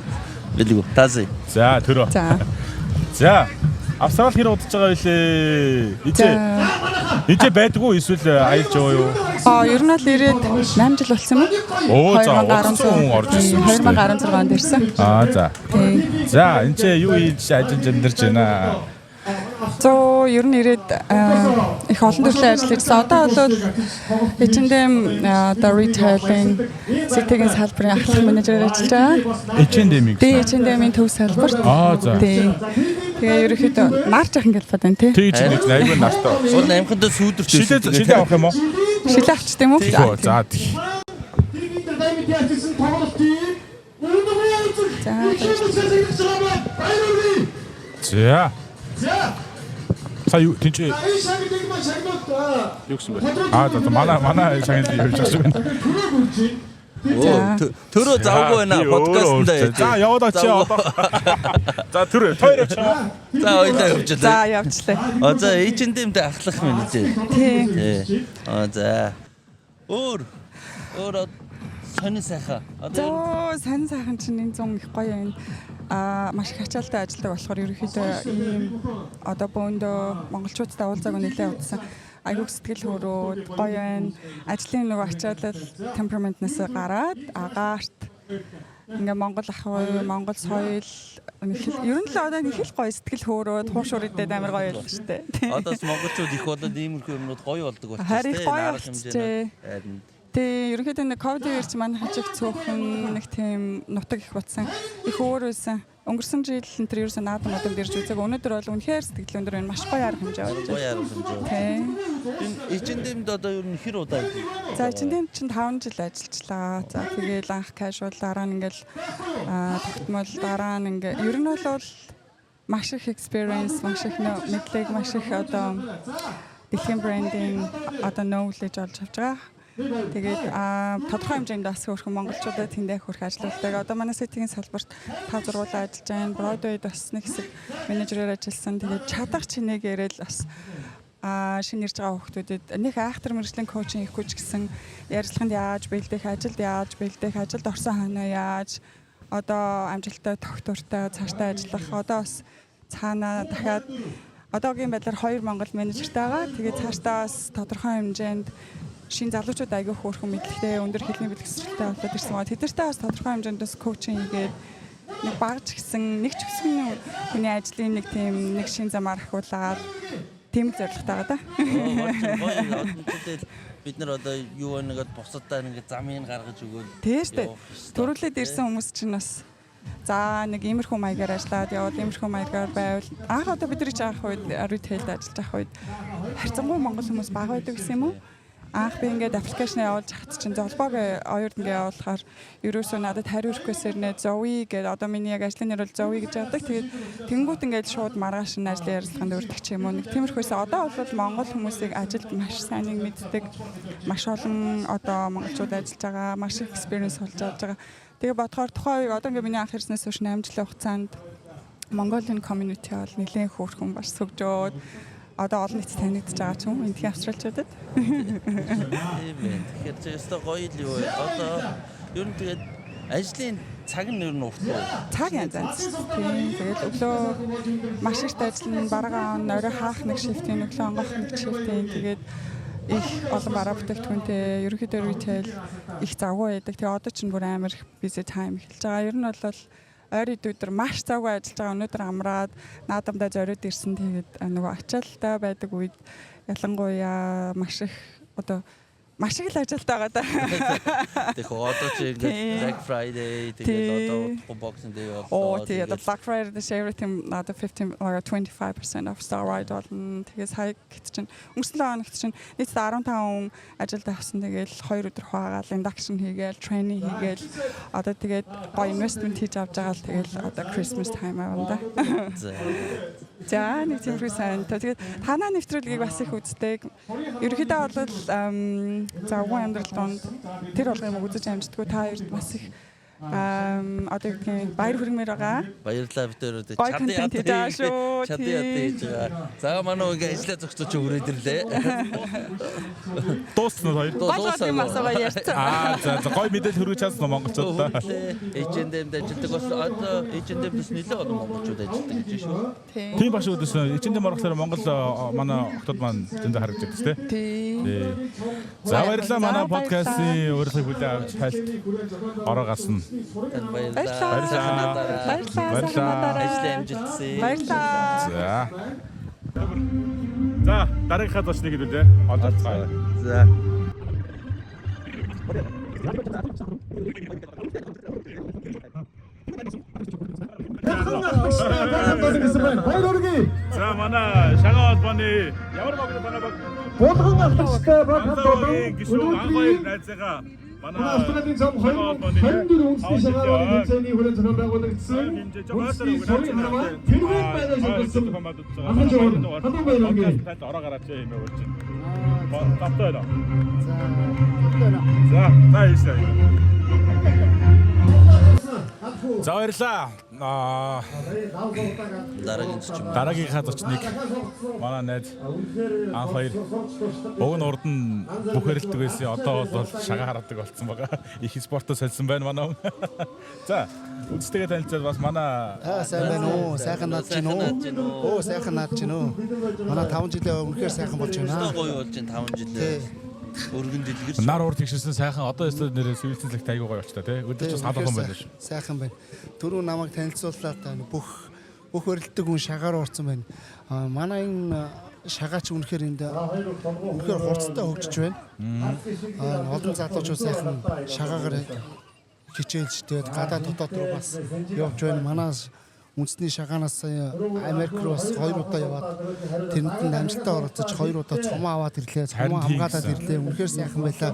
Билгүү тази. За төрөө. За Австрал хэр удаж байгаа вэ? Ижээ байдгүй эсвэл аялж яваа юу? Ер нь бол ирээд 8 жил болсон юм уу? Оо за 2016 онд ирсэн. За. За энэ чи юу хийж ажиллаж амьдарч байна? Ер нь ирээд их олон төрлийн ажил хийсэн. Одоо бол H&M одоо retailing сэтгүүлийн салбарын ахлах менежерээр ажиллаж байгаа. H&M-ийг. H&M-ийн төв салбарт. За. Тэгээ ерөөхдөө нар жахан гэлбад байна тий. Тий чинь айгүй нартай. Уул амхандаа сүйдэрч шилээ авах юм уу? Шилээ авчт юм уу? За тий. За. За юу тийч юу гэсэн бэ? За манай шагнал явж байгаа юм байна. Төрөө завгүй байна подкастт. За яваад очие одоо. За төрөө тойр очие. За ойлаа явж За явчлаа. За H&M-тэй ахлах менежер. Тий. За. Өөр сонир сайхан. Одоо сонир сайхан чинь энэ 100 их гоё юм. Маш их ачаалтай ажилладаг болохоор ерөнхийдөө ийм одоо бөөндөө монголчуудтай уулзаагүй нэлээд удсан. Айгуу сэтгэл хөөрөөд гоё байна. Ажлын нөгөө ачаалал темпераментнаас гараад агаарт ингээ Монгол ах уу, Монгол соёл ер нь л одоо нэг л гоё сэтгэл хөөрөөд хуушуур идээд амар гоё байлаа шүү дээ. Одоос монголчууд их болоод иймэрхүү юмнууд гоё болдог болчихсон. Харин гоё болчихжээ. Тэгээ ерөнхийдөө нэг ковид үеэр чи манай хажиг цөөхөн нэг тийм нутаг их батсан. Их өөрөөсөн. Өнгөрсөн жил энэ төр ерөөсөө наадам модон дэрж үзэг. Өнөөдөр бол үнэхээр сэтгэл өндөр байна. Маш гоё арга хэмжээ болж байна. Гоё арга хэмжээ. Энэ H&M-д одоо ер нь хэр удаа ажиллав? За H&M чинь 5 жил ажиллажлаа. За тэгээл анх casual дараа нь ингээл тогтмол дараа нь ингээ ер нь бол маш их experience, маш их мэдлэг, маш их одоо дэлхийн брендинг одоо knowledge олж авч байгаа. Тэгээд тодорхой хэмжээнд бас хөрхөн монголчуудад тэндээ хөрх ажилладаг. Одоо манай сэтгүүлийн салбарт 5 зургуулаа ажиллаж байна. Broadway-д бас нэг хэсэг менежерээр ажилласан. Тэгээд чадах чинийг яриад бас шинэ ирж байгаа хүмүүдэд нэг айхтар мэргэжлийн коучинг хийхгүй ч гэсэн ярилцлаганд яаж бэлдэх, ажилд яаж бэлдэх, ажилд орсон хойноо яаж одоо амжилттай тогтвортой цаашдаа ажиллах. Одоо бас цаанаа дахиад одоогийн байдлаар 2 монгол менежертэй байгаа. Тэгээд цаашдаа бас тодорхой хэмжээнд шинэ залуучууд аягүй хөөрхөн мэдлэгтэй өндөр хэлний бэлтгэгчтэй болоод ирсэн байгаа. Тэдэртээ бас тодорхой хэмжээнд коучинг хийгээд нэг багж гисэн нэг ч гэсэн хүний ажлын нэг тийм нэг шинэ замаар ахиулаад тийм зорилготой байгаа да. Бид нар одоо юу нэгэд бусадаа нэг замыг гаргаж өгөөл. Тийм шүү дээ. Төрүүлээд ирсэн хүмүүс чинь бас за нэг иймэрхүү маягаар ажиллаад яваад иймэрхүү маягаар байвал анх одоо бид нар ч анх үед retail-д ажиллаж байх үед харьцангуй монгол хүмүүс бага байдаг гэсэн юм уу? Анх би ингээд аппликейшн явуулж хат чинь золбоог оюурд ингээд явуулахаар ерөөсөө надад хариу request-ээр нэ Zoe гэдэг одоо миний яг ажлын нэр бол Zoe гэж яадаг. Тэгээд тэнгуут ингээд шууд маргааш нь ажлын ярилцлаганд өртөх ч юм уу. Нэг тиймэрхүүс одоо бол монгол хүмүүсийг ажилд маш сайн мэддэг. Маш олон одоо монголчууд ажиллаж байгаа, маш их experience болж байгаа. Тэгээ бодохоор тухайн үед одоо ингээд миний анх ирснээс хойш 8 жилийн хугацаанд Mongolian community бол нэлээд хөөрхөн баш сөгжөөд одоо олон нийтэд танигдж байгаа ч юм уу эндхийн австралчуудад. Тийм ээ. Тэгэхээр зөвхөн гоё л юу вэ? Одоо ер нь тэгээд Ажлын цаг нь нэр нь урт уу? Цаг янз янз. Тийм. Тэгээд өглөө маш ихт ажиллана. Бараг орой хаах нэг шифтийн, өглөө онгоох нэг шифтийн. Тэгээд их олон бараа бүтээгдэхүүнтэй ерөнхийдөө retail их завгүй байдаг. Тэгээ одоо ч бүр амар их busy time эхэлж байгаа. Ер нь бол ойрын өдөр маш завгүй ажиллаж байгаа. Өнөөдөр амраад наадамдаа зориод ирсэн. Тэгээд нөгөө ачаалттай байдаг үед ялангуяа маш их одоо маш их л ажилтаа байгаа да. Тэгэхээр одоо чи ингээд Black Friday тэгээд одоо Boxing Day тэгээд Black Friday the everything одоо 15 or 25% off star ride болно. Тэгээд сая гэт чинь өнгөрсөн 7 хоногт чинь нийт 15 хүн ажилд авсан. Тэгээд 2 өдөр хуваагаал induction хийгээл training хийгээл одоо тэгээд гоё investment хийж авч байгаа л тэгээд одоо Christmas time авна да. За нэг тийм present. Тэгээд танаа нэвтрүүлгийг бас их үздэг. Ерөнхийдөө бол завгүй амьдрал донд тэр болгоом үзэж амждаггүй та хоёрт бас их одоо гэх баяр хүрмээр байгаа. Баярлалаа бид өөрөө чад хийж байгаа. За манай ингээ ажиллаа зогсож өрөөд ирлээ. Дуусна хоёр. Дуусна масаа ярьсан. За гой мэдээлэл хүргэж чадсан монголчууд. H&M-д ажилладаг бас одоо H&M-дэс нэлээд олон монголчууд ажилладаг гэж шүү. Тийм баш өдөөс H&M орохлоор Монгол манай охтод маань зөндөө харагддаг шүү дээ. Тийм. За баярлалаа манай подкастын урилгыг хүлээн авч тайлт ороо гарсан. Баярлалаа. Ажил амжилтсаа. Баярлалаа. За дараагийнхаа зочныг хэлээ. Олцгоо. За. За манай шагаа холбооны ямар багт байгаа баг Болгон автогчтой багт болон гişүү анхаар найзгаа Австралиан зам 24 үндэсний шагаалын хэмжээний хүрээнд зохион байгуулагдсан үндэсний сурын хамаа тэргүүн байраа шилжүүлсэн анхан жоо хатан баяргийн ороо гараач юм уу чинь. Тавтай байна. За баярлаа. Дараагийнхаа зочныг манай найз анх хоёр уг нь урд нь бүхэрэлдэг байсан. Одоо бол шагаа хараадаг болсон байгаа. Их спортоо солисон байна манай. За үзтэйгээ танилцаад бас манай сайн байна уу? Сайхан наад чинь үү? Сайхан наад чинь үү? Манай 5 жилийн өмнөхөр сайхан болж байна. Гоё болж байна 5 жилээ. Өргөн дэлгэр. Нар уур тэгшсэн сайхан одоо өстө нэрээ сүүлцэн лагт айгуу гоё болч та тий. Өдөр ч салаахан байна шүү. Сайхан байна. Түрүү намайг танилцууллаа та бүх өрөлтөг хүн шагаар уурсан байна. Манай энэ шагаач үнэхээр энд үнэхээр хурцтай хөгжиж байна. Олон залуучууд сайхан шагаагаар хичээлж тэгээд гадаад дотоод руу бас явж байна. Манай үндэсний шагаанаас Америк руу бас 2 удаа яваад тэрэнд нь амжилттай оролцож 2 удаа цомоо аваад ирлээ. Цомоо хамгаалаад ирлээ. Үнэхээр сайхан байлаа.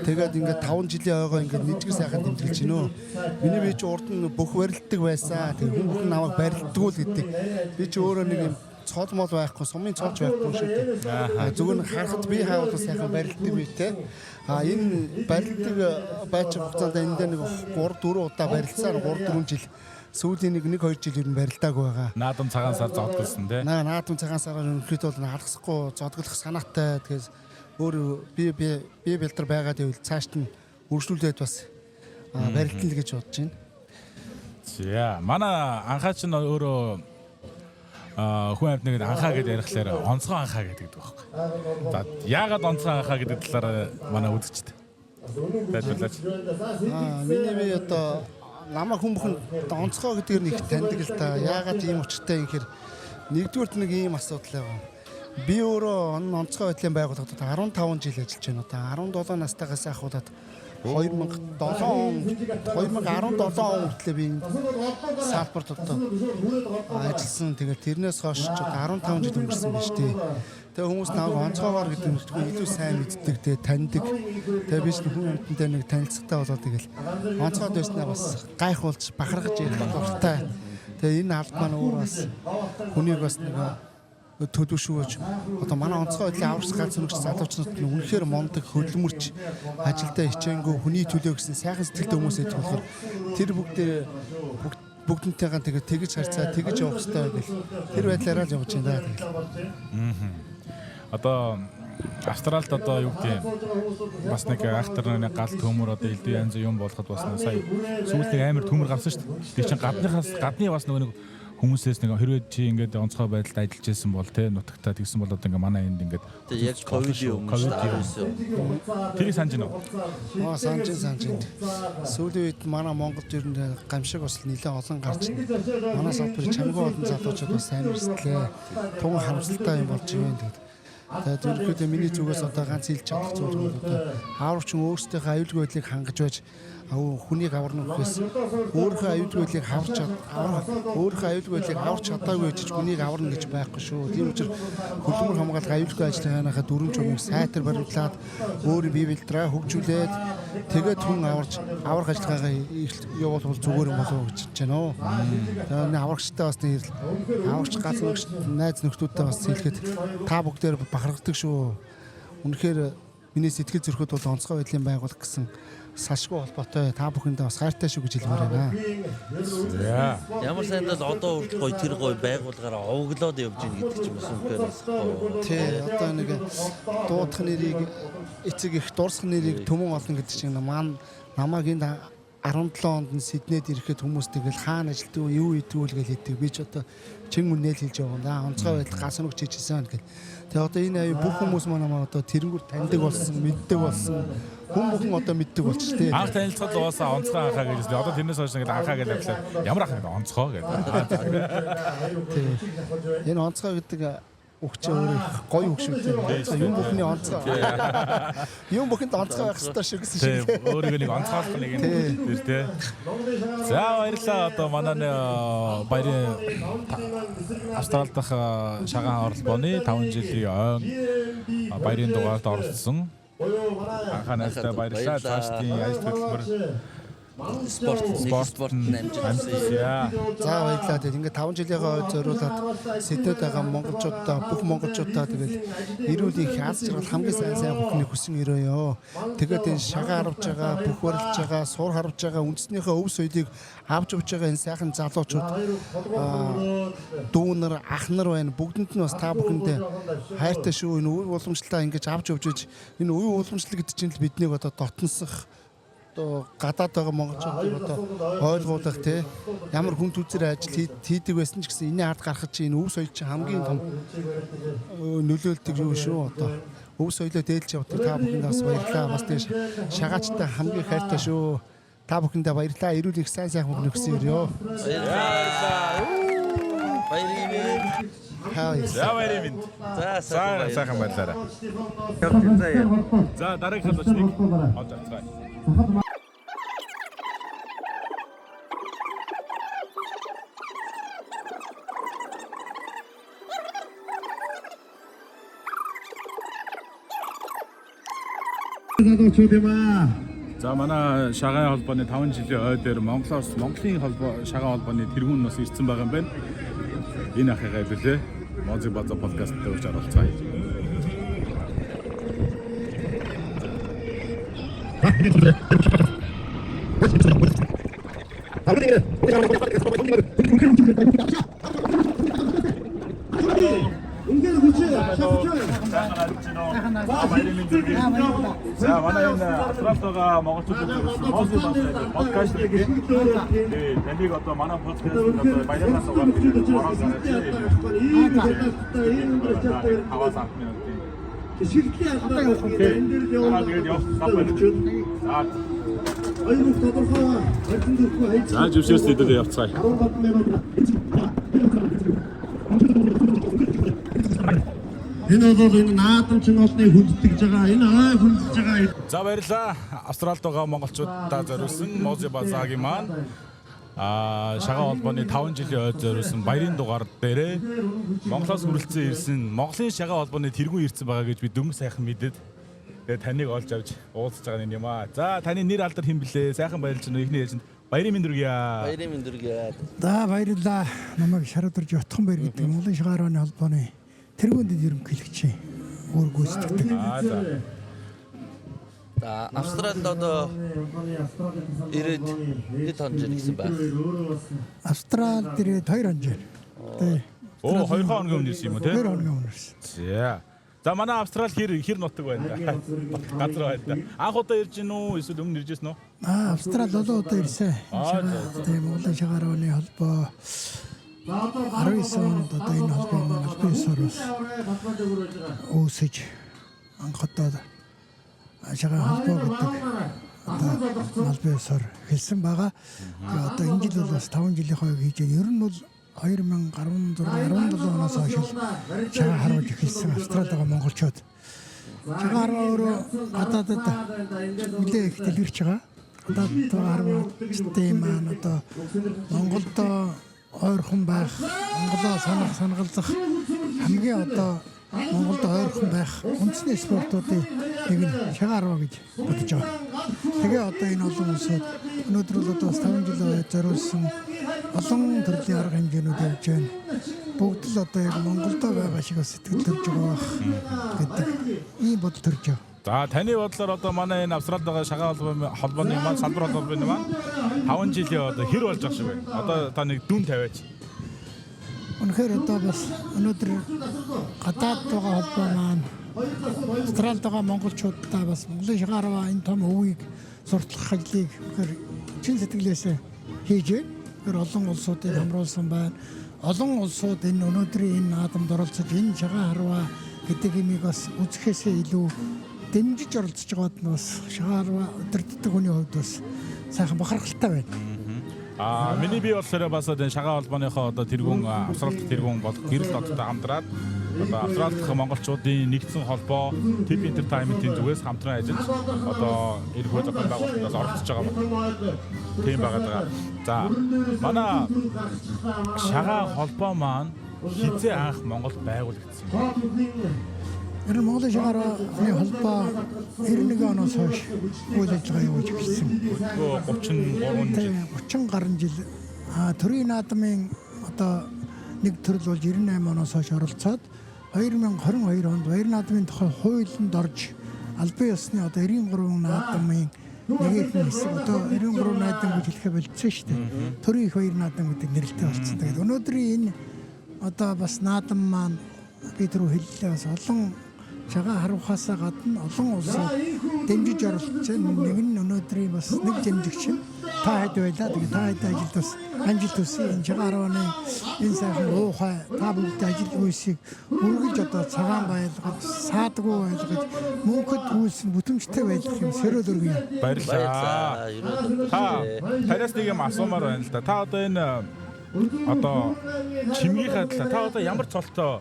Тэгээд ингээд 5 жилийн ойгоо ингээд нэгдгэр сайхан тэмдэглэж гинөө. Миний би ч урд нь бүх барилддаг байсан. Тэгээд хүн бүхэн намайг барилддаг л гэдэг. Би ч өөрөө нэг юм цол мол байхгүй, сумын цолж байхгүй шүү дээ. Зүгээр нь харахад би хаавал сайхан барилддаг би те. Энэ барилддаг байж хугацаанд энэ дээр нэг 3-4 удаа барилдсаар 3-4 жил сүүлийн 1-2 жил ер нь барилдаагүй байгаа. Наадам цагаан сар зодголсон тий. Наадам цагаан сараар өнөхөд бол алгасахгүй зодголох санаатай. Тэгэхээр өөр би бэлтэр байгаад ивэл цаашд нь үргэлжлүүлээд бас барилдана гэж бодож байна. За манай анхаач нь өөрөө хүн амьтныг анхаа гэдээ ярихлаар онцгой анхаа гэдэг байхгүй. За яагаад онцгой анхаа гэдэг талаар манай үзэгчд тайлбарлаач. Миний би одоо намаа хүн бүхэн онцгой гэдгээр нэг таньдаг л та. Яагаад ийм учиртай юм гэхээр нэгдүгürt нэг ийм асуудал байгаа. Би өөрөө онцгой байдлын байгууллагад 15 жил ажиллаж байна. Одоо 17 настайгаас ахуулаад 2017 он 2017 он хүртэл би салбарт одоо ажилласан. Тэгээд тэрнээс хойш 15 жил өнгөрсөн байна шүү дээ. Тэгээ хүмүүс намайг онцгойгоор гэдэг нь илүү сайн мэддэг, тэгээ таньдаг. Тэгээ би ч хүн амьтантай нэг танилцахтай болоод тэгэл онцгойд байснаа бас гайхуулж бахархаж ярих дуртай. Тэгээ энэ алд маань өөр бас хүнийг бас нэг төлөвшүүлж одоо манай онцгой байдлын аврагч ганц өнөгч залуучууд нь үнэхээр мондөг хөдөлмөрч ажилдаа хичээнгүй хүний төлөө гэсэн сайхан сэтгэлтэй хүмүүс байдаг болохоор тэр бүгднтэйгээ тэгээ тэгж харьцаа тэгж явах хэрэгтэй гэх тэр байдлаараа л явж байна даа тэгэл. Одоо Австралид одоо юу гэдэг юм бас нэг акторны гал төмөр одоо элдв янз юм болоход бас сая сүүлдээ амар төмөр гарсан шүү дээ. Тэг чинь гадны бас нөгөө нэг хүмүүсээс нэг хэрвээ чи ингээд онцгой байдалд ажиллаж байсан бол те нутагтаа тэгсэн бол одоо ингээд манай энд ингээд яг ковидын өмнө тэрийг санаж байна уу? Санаж. Сүүлийн үед манай Монголд ер нь гамшиг бас нэлээд олон гарч манай салбар чамгүй олон залуучууд бас амар сэтгэлээ тун харамсалтай юм болж байна гэдэг. Тэгээд ерөнхийдөө миний зүгээс одоо ганц хэлж чадах зүйл бол одоо аавч өөрсдийнхөө аюулгүй байдлыг хангаж байж хүнийг аварна гэхээс өөрийнхөө аюулгүй байдлыг аварч чадаагүй гэж хүнийг аварна гэж байхгүй шүү. Тийм учраас хөдөлмөр хамгаалах аюулгүй ажиллагааныхаа дүрм журмыг сайтар баримтлаад өөрийн бие биедрээ хөгжүүлээд тэгээд хүн аврах ажиллагаагаа явуулбал зүгээр юм болов уу гэж байна оо. Тэгээд аврагчтай бас нэг аврагч гац найз нөхдүүдтэй бас хэлэхэд та бүгдээр бахархдаг шүү. Үнэхээр миний сэтгэл зүрхэд бол онцгой байдлын байгууллага гэсэн салшгүй холбоотой та бүхэндээ бас хайртай шүү гэж хэлмээр байна. Ямар сайндаа л одоо хүртэл гоё тэр гоё байгууллагаараа овоглоод явж гин гэдэг ч юм уу үнэхээр бас гоё. Тий, одоо нэг дуудах нэрийг эцэг их дурсах нэрийг төмөн олно гэдэг чинь намайг энд 17 онд нь Сиднейд ирэхэд хүмүүс тэгэл хаана ажилтдаг юу хийдэг үл гэж хэлдэг. Би ч одоо чин мөнэл хэлж байгаа юм да. Онцгой байдал гасан үг чижсэн гэл. Тэгээ одоо энэ аюу бүх хүмүүс манай одоо тэрэнгүүр таньдаг болсон, мэддэг болсон. Хүн бүхэн одоо мэддэг болчих тээ. Анх танилцахад угаасаа онцгой анхаа гэж хэлсэн. Одоо тэрнээс хойш ингээд анхаа гэж хэлсэн. Ямар анхаа гэдэг онцгой гэдэг. Энэ онцгой гэдэг өгч өөрөө гоё үг шүү дээ. Юм бүхний онцгой. Юм бүхэнд онцгой байх хэрэгтэй шүү гэсэн шиг. Өөрийгөө нэг онцгойлох нэг юм тэр тий. За баярлалаа. Одоо манай баярын Австралид дах шагаан хорлбооны 5 жилийн ойн баярын дугаард оролцсон. Анханастай баярлалаа. Цаашдын ажил хөдөлмөр спорт амжилттай. За баярлалаа. Тэгээд ингээд 5 жилийн хойд зориулаад Сиднейд байгаа монголчуудаа бүх монголчуудаа тэгээд эрүүл их аз жаргал хамгийн сайн бүхний хүсэн өрөөё. Тэгээд энэ шагаа харвж байгаа, бүх барилж байгаа, сур харвж байгаа үндэснийхээ өв соёлыг авч явж байгаа энэ сайхан залуучууд дүү нар, ах нар байна. Бүгдэнд нь бас та бүхэндээ хайртай шүү. Энэ үе уламжлалтаа ингэж авч явж иж энэ үе уламжлал гэдэг чинь л биднийг одоо дотносох одоо гадаад байгаа монголчуудыг одоо ойлгуулах те ямар хүн төзөр ажил хийдэг байсан ч гэсэн энэ ард гарах чинь энэ өв соёл чинь хамгийн том нөлөөлдөг юу шүү одоо өв соёлоо дээлж явдаг та бүхэнд бас баярлалаа бас тийм шагаачтай хамгийн хайртай шүү та бүхэндээ баярлалаа эрүүл их сайн хүн өгсөн өрөө баярлалаа За баярын минь. За сайхан баярлалаа. За дараагийн халуучныг олж авцгаая. За манай шагаан холбооны 5 жилийн ой дээр Монголын шагаан холбооны тэргүүн бас ирсэн байгаа юм байна. Энэ ахыгаа хэлээ. Мози база подкаст дээр урьж оролцгаая. За манай энэ Австралигаа монголчуудад Мози база подкаст гэдэг. Тэнийг одоо манай подкаст одоо баярлалаа сугаад орон гараад хаваас авах Шилтгэлийн албаа явах гэдэг энэ дээр яваад тэгээд явах гэж байна. Аюул тодорхой ажил төрхөө хайж. За жившээс дэдээ явцгаая. Энэ бол энэ наадамчин олны хүндэж байгаа. Энэ ой хүндэж байгаа. За баярлалаа. Австралид байгаа монголчуудаа зориулсан Мози базагийн маань шагаан холбооны 5 жилийн ой зориулсан баярын дугаар дээрээ Монголоос хүрэлцэн ирсэн Монголын шагаан холбооны тэргүүн ирсэн байгаа гэж би дөмөр сайхан мэдээд тэгээ таныг олж авч уулзж байгаа юм аа. За таны нэр алдар хэн блэ? Сайхан баярлж байна. Эхний ээлжинд баярын мэнд хүргье. Баярын мэнд хүргье. За баярлалаа. Намайг Шарвдарж Утхан баяр гэдэг Монголын шагаан холбооны тэргүүнд ерөнхийлөгч өөр гүйцэтгэдэг. За Австралид одоо ирээд хэд он жил гэсэн байх. Австралид ирээд 2 он жил. Оо 2 хоногийн өмнө ирсэн юм уу те? 2 хоногийн өмнө ирсэн. За. За манай Австрал хэр нутаг байна да. Газар байна да. Анх удаа ирж гин үү? Эсвэл өмнө ирж гисэн үү? Австрал олон удаа ирсэн. Тийм Монголын шагаар авааны холбоо 19 онд одоо энэ холбоо маань албан ёсоор үүсэж анх удаа шагаар холбоо гэдэг одоо албан ёсоор хэлсэн байгаа. Тэгээ одоо энэ жил бол бас 5 жилийн хойг хийж байна. Ер нь бол 2016-17 оноос хойш шагаа харуулж эхэлсэн Австралид байгаа монголчууд. Шагаа хараа өөрөө гадаадад нэлээд их дэлгэрч байгаа. Гадаадд хараа систем маань одоо Монголд ойрхон байх, Монголоо санагалзах хамгийн одоо Монголд ойрхон байх үндэсний спортуудын нэг нь шагаа хараа гэж бодож байгаа. Тэгээ одоо энэ олон улсууд өнөөдөр бол одоо 5 жил зориулсан олон төрлийн арга хэмжээнүүд явж байна. Бүгд л одоо яг Монголдо байгаа шиг сэтгэл төрж байгаа гэдэг ийм бодол төрж байна. За таны бодлоор одоо манай энэ Австралид байгаа шагаа холбооны маань салбар холбооны маань 5 жилийн одоо хэр болж байгаа шиг байна. Одоо та нэг дүн тавиач. Үнэхээр одоо бас өнөөдөр гадаад байгаа холбоо маань Австралид байгаа монголчуудаа бас Монголын шагаа хараа энэ том өвийг сурталчилах ажлыг үнэхээр чин сэтгэлээсээ хийж байна. Тэр олон улсуудыг хамруулсан байна. Олон улсууд энэ өнөөдрийн энэ наадамд оролцож энэ шагаа хараа гэдэг юмыг бас үзэхээсээ илүү дэмжиж оролцож байгаад нь бас шагаа хараа өдөртдөг хүний хувьд бас сайхан бахархалтай байна. Миний бие болохоор бас энэ шагаа холбооныхоо одоо тэргүүн Австралид тэргүүн болох гэрэл доттой хамтраад одоо Австралид дахь монголчуудын нэгдсэн холбоо Tip Entertainment-ийн зүгээс хамтран ажиллаж одоо энэ хөл зохион байгуулалтаас оролцож байгаа байна. Тийм байгаа. За манай шагаа холбоо маань хизээ анх Монгол байгуулагдсан юм. Энэ Монголын шагаа харааны холбоо 91 оноос хойш үйл ажиллагаа явуулж эхэлсэн. 30 гаруй жил төрийн наадмын одоо нэг төрөл болж 98 оноос хойш оролцоод 2022 онд баяр наадмын тухай хуулинд орж албан ёсны одоо 93 наадмын нэгэн хэсэг одоо 93 наадам гэж хэлэхэд болцсон шүү дээ. Төрийн их баяр наадам гэдэг нэрэлтэй болсон. Тэгээд өнөөдрийн энэ одоо бас наадам маань бид рүү хэллээ бас олон шагаа харуухаасаа гадна олон улсууд дэмжиж оролцож байна. Нэг нь өнөөдрийн бас нэг дэмжигч нь та хэд байлаа. Тэгээд та хэд ажилд бас амжилт хүсье. Энэ шагаа харуаны энэ сайхан уухай та бүгд ажил үйлсийг үргэлж одоо цагаан байлгаж, саадгүй байлгаж, мөнхөд үйлс нь бүтэмжтэй байлгах юм сөрөөл өргөе. Баярлалаа. Танаас нэг юм асуумаар байна л да. Та одоо энэ одоо чимгийнхаа талаа та одоо ямар цолтой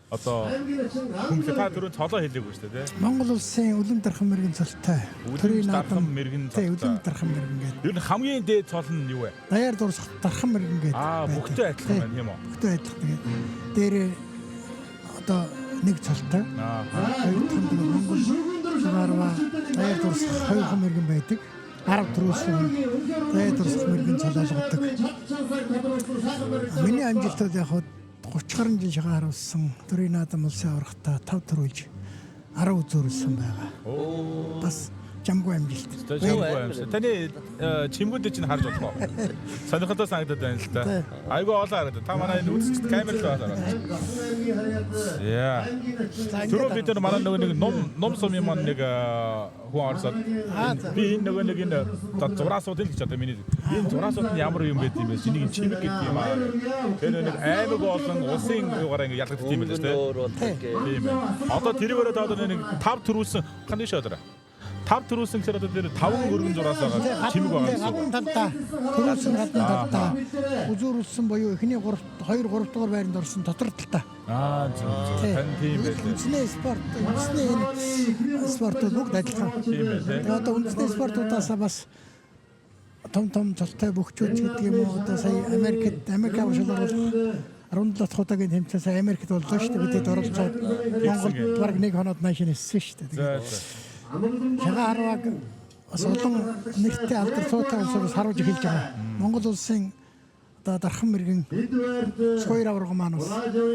одоо хүмүүс та түрүү цолоо хэлээгүй шүү дээ. Монгол улсын үлэм дархан мэрэгэн цолтой. Төрийн дархан мэрэгэн цолтой. Үлэм дархан мэрэгэн гэдэг. Ер нь хамгийн дээд цол нь юу вэ? Даяар дурсах дархан мэрэгэн гэдэг. Бүгдөө адилхан байна юм уу? Бүгдөө адилхан тэгээд дээрээ одоо нэг цолтой. Хоёр дахь нь Монгол шагарва даяар дурсах хоёрхан мэрэгэн байдаг. 10 төрөөсөн даяар дурсах мэрэгэн цол олгодог. Миний амжилтууд яг 30 гаруй жил шагаа харуулсан төрийн наадам улсын аврагтаа 5 төрүүлж 10 үзүүлсэн байгаа. Бас жамгүй амжилт. Таны чимгүүдээ чинь харж болох уу? Сонирхолтой санагдаад байна л да. Айгүй олон харагдав. Та манай энэ үзэгчд камер л байна. Яа. Түрүү бид нар манай нэг ном сумын маань нэг хүн орсод би энэ нэг энэ зураасууд л гэж одоо миний энэ зураасууд нь ямар юм бэ тийм бэ? Энийг чимэг гэдэг юм аа. Тэр нэг аймаг болон улсын юугаараа ингэ ялгагддаг юм байна шүү дээ. Тийм ээ. Одоо тэрүүгээр та одоо нэг 5 төрүүлсэн хань шоодороо. 5 төрүүлсэн гэхээр одоо тэр 5 өргөн зураас байгаа чимэг байгаа гэсэн. Гадна талдаа төрүүлсэн гадна талдаа үзүүрүүлсэн буюу эхний 2 3 дугаар байранд орсон дотор талдаа. Тань тийм байлээ. Үндэсний спортууд бүгд адилхан. Тийм байлээ. Тэгээ одоо үндэсний спортуудаас бас том цолтой бөхчүүд гэдэг юм уу одоо сая Америк авшилгаар 17 удаагийн тэмцээн сая Америкт боллоо шүү дээ. Бидэд оролцоод Монголд баг нэг хоноод наашин эссэн шүү дээ. Шагаа харваг бас олон нэртэй алдарцуутай улсаас харуулж эхэлж байгаа. Монгол улсын одоо дархан мэрэгэн сойр авраг маань бас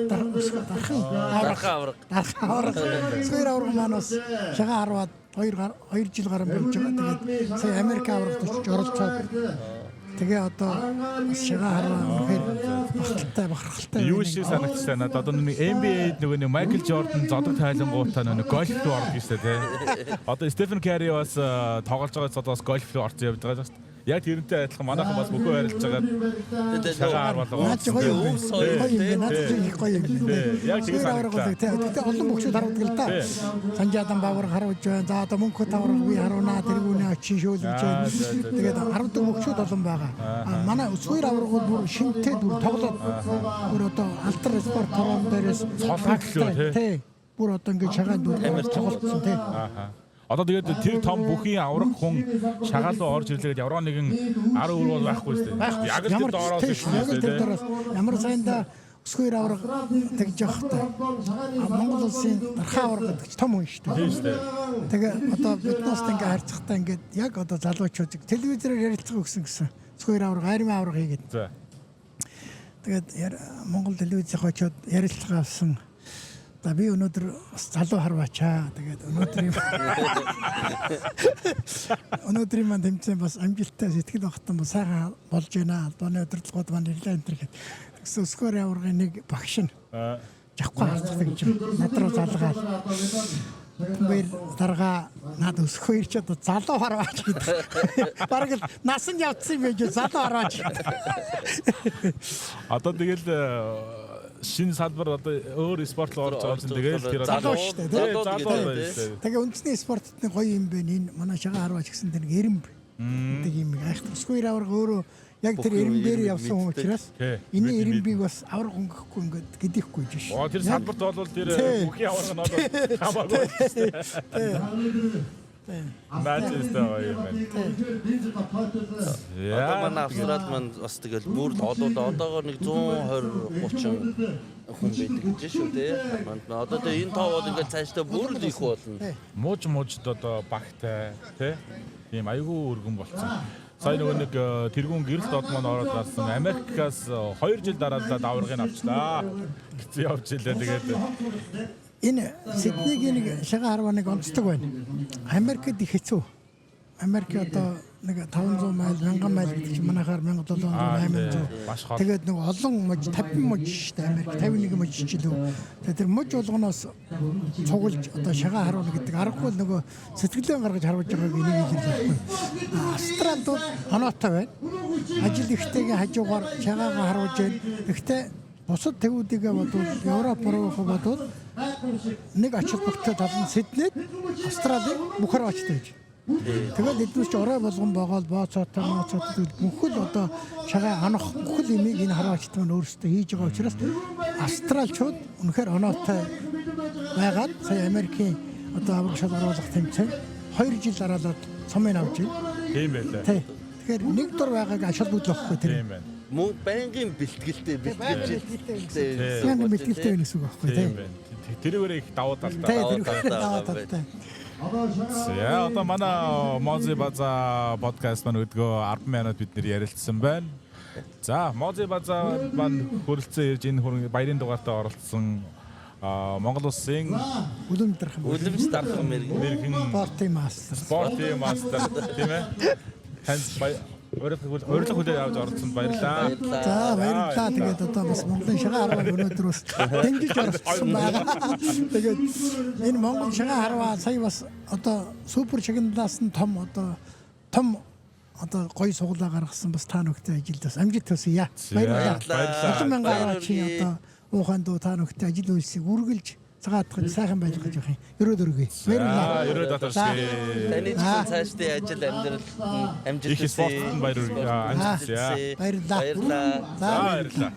дархан авраг сойр авраг маань бас шагаа харваад 2 жил гарan болж байгаа. Тэгээд сая Америк аврагт очиж оролцоод Тэгээ одоо бас шагаа хараа үнэхээр бахархалтай. Юу шиг санагдчихсан надад одоо нэг NBA-д нөгөө нэг Майкл Жордан зодог тайлангуудаа нөгөө гольф руу ордог гэсэн тий. Одоо Стефен Карри бас тоглож байгаа цодоос гольф руу орж явж байгаа шүү дээ. Яг тэрнтэй адилхан манайхан бас мөхөө харилцаж байгаа. Шагаа харвалгаа. Наач гоё юм. Наач гоё юм. Яг тийм санагдаа. Тэгээ олон бөхчүүд харагддаг л да. Санжаадан баавар харуулж байна. За одоо мөнхөд тавар би харуунаа тэргүүнээ очиж шөөлж байна. Тэгээд харагддаг бөхчүүд олон байгаа. Манай өсвөр аврагууд бүр шинтэй бүр тоглоод бүр одоо алтар спорт торон дээрээс цолгоглоо тий. Бүр одоо ингээд шагаа дүр тоглолцсон тий. Одоо тэгээд тэр том бүхийн аврах хүн шагаалуу орж ирлээ гэдэг ямар нэгэн 10 өрөө байхгүй шүү дээ. Яг л тэр доороос шүү дээ. Ямар сайнда өсвөр авраг тэгж явахтай. Монгол улсын дархаа авраг гэдэг том хүн шүү дээ. Тэгээ одоо биднээс ингээ харьцахтаа ингээд яг одоо залуучууд телевизээр ярилцах гэсэн өсвөр авраг арим авраг хийгээд. Тэгээд Монгол телевизийн очоод ярилцлага авсан. За би өнөөдөр залуу харваачаа. Тэгээд өнөөдрийн маань тэмцээн бас амжилттай сэтгэл багтан бас сайхан болж байна. Албаны удирдлагууд маань ирлээ энэ төр гэдэг. Тэгсэн өсгөр яваргын нэг багш нь жахгүй харцдаг гэж над руу залгаад. Бэр дарга над өсгөр ч одоо залуу харваач гэдэг. Бараг л насан явцсан юм байж залуу харваач. Одоо тэгэл шинэ салбар одоо өөр спорт руу орж байгаа юм тэгэл тэр залуу шүү дээ. Тэгээ үндэсний спортод нэг гоё юм бэ. Энэ манай шагаа харваач гэсэн тэр нэг эрэмб гэдэг юм айх төсгөр авраг өөрөө яг тэр эрэмбээр явсан хүн учраас энэ эрэмбийг бас авраг өнгөхгүй ингээд гэдэхгүй гэж шүү. Тэр салбарт бол тэр бүхий авраг нь одоо хамаагүй шүү дээ. Наачстай гоё юм байна. Одоо манай Австралид маань бас тэгэл бүр одоогоор нэг 120-30 хүн байдаг гэж шүү дээ. Одоо тэгээ энэ тоо бол ингээд цаашдаа бүр л их болно. Мужд одоо багтай тий. Тийм айгүй өргөн болцсон. Сая нөгөө нэг тэргүүн гэрэл дод маань ороод гарсан Америкаас 2 жил дараалал аврагыг авчлаа. Гэцээ явж илээ тэгээд энэ Сиднейгийн нэг шагаа харваа нэг онцлог байна. Америкт их хэцүү. Америк одоо нэг 500 майл 1000 майл гэдэг чинь манайхаар 1700 800. Тэгээд нэг олон муж 50 муж шүү дээ. Америк 51 муж ч илүү. Тэгээд тэр муж болгоноос цуглаж одоо шагаа харуuna гэдэг аргагүй нөгөө сэтгэлээ гаргаж харуулж байгааг энийг хэлж байхгүй. Австралид бол оноотой байна. Ажил ихтэйгийн хажуугаар шагаагаа харуулж байна. Гэхдээ бусад төвүүдийгээ бодвол Европ руу бодвол нэг ач холбогдолтой тал нь Сиднейд Австралийн мөхөр очтой гэж. Тэгээд эдгүүс ч орой болгон боогоол бооцоотой бүхэл одоо шагаа анах бүхэл имийг энэ хараагчд маань өөрсдөө хийж байгаа учраас австралчууд үнэхээр оноотой байгаад сая Америкийн одоо авраг шалгаруулах тэмцээн 2 жил дараалал цомын авч байна. Тийм байлаа. Тэгэхээр нэг дор байгааг ач холбогдлохгүй тэр. Тийм байна. Мөн байнгын бэлтгэлтэй Баян бэлтгэлтэй гэсэн үг байхгүй тийм. Тэрүүгээр их давуу талтай. Яа одоо манай Мози База подкаст маань өдгөө 10 минут бид нэр ярилцсан байна. За Мози База маань хүрэлцэн ирж энэ баярын дугаартаа оролцсон Монгол улсын үлэмж дархан мэрэгэн спортын мастер тийм ээ. Танд Өөрөлдөх хүлээж авч оролцсон баярлалаа. За баярлалаа. Тэгээд одоо бас Монголын шагаа харваа өнөөдөр бас дэмжиж оролцсон байна. Тэгээд энэ Монгол шагаа харваа сая бас одоо супер шагналаас нь том гоё суглаа гаргасан бас та бүхтэй ажилд бас амжилт хүсье. Баярлалаа. Одоо ухаан дуу та бүхтэй ажил үйлсийг үргэлж цагаатгаж сайхан байж гэж явах юм. Өрөөд өргөе. Баярлалаа. Өрөөд татварчээ. Таны чинь цаашдын ажил амьдрал амжилт хүсье. Их спортод баярлалаа. Баярлалаа. Баярлалаа.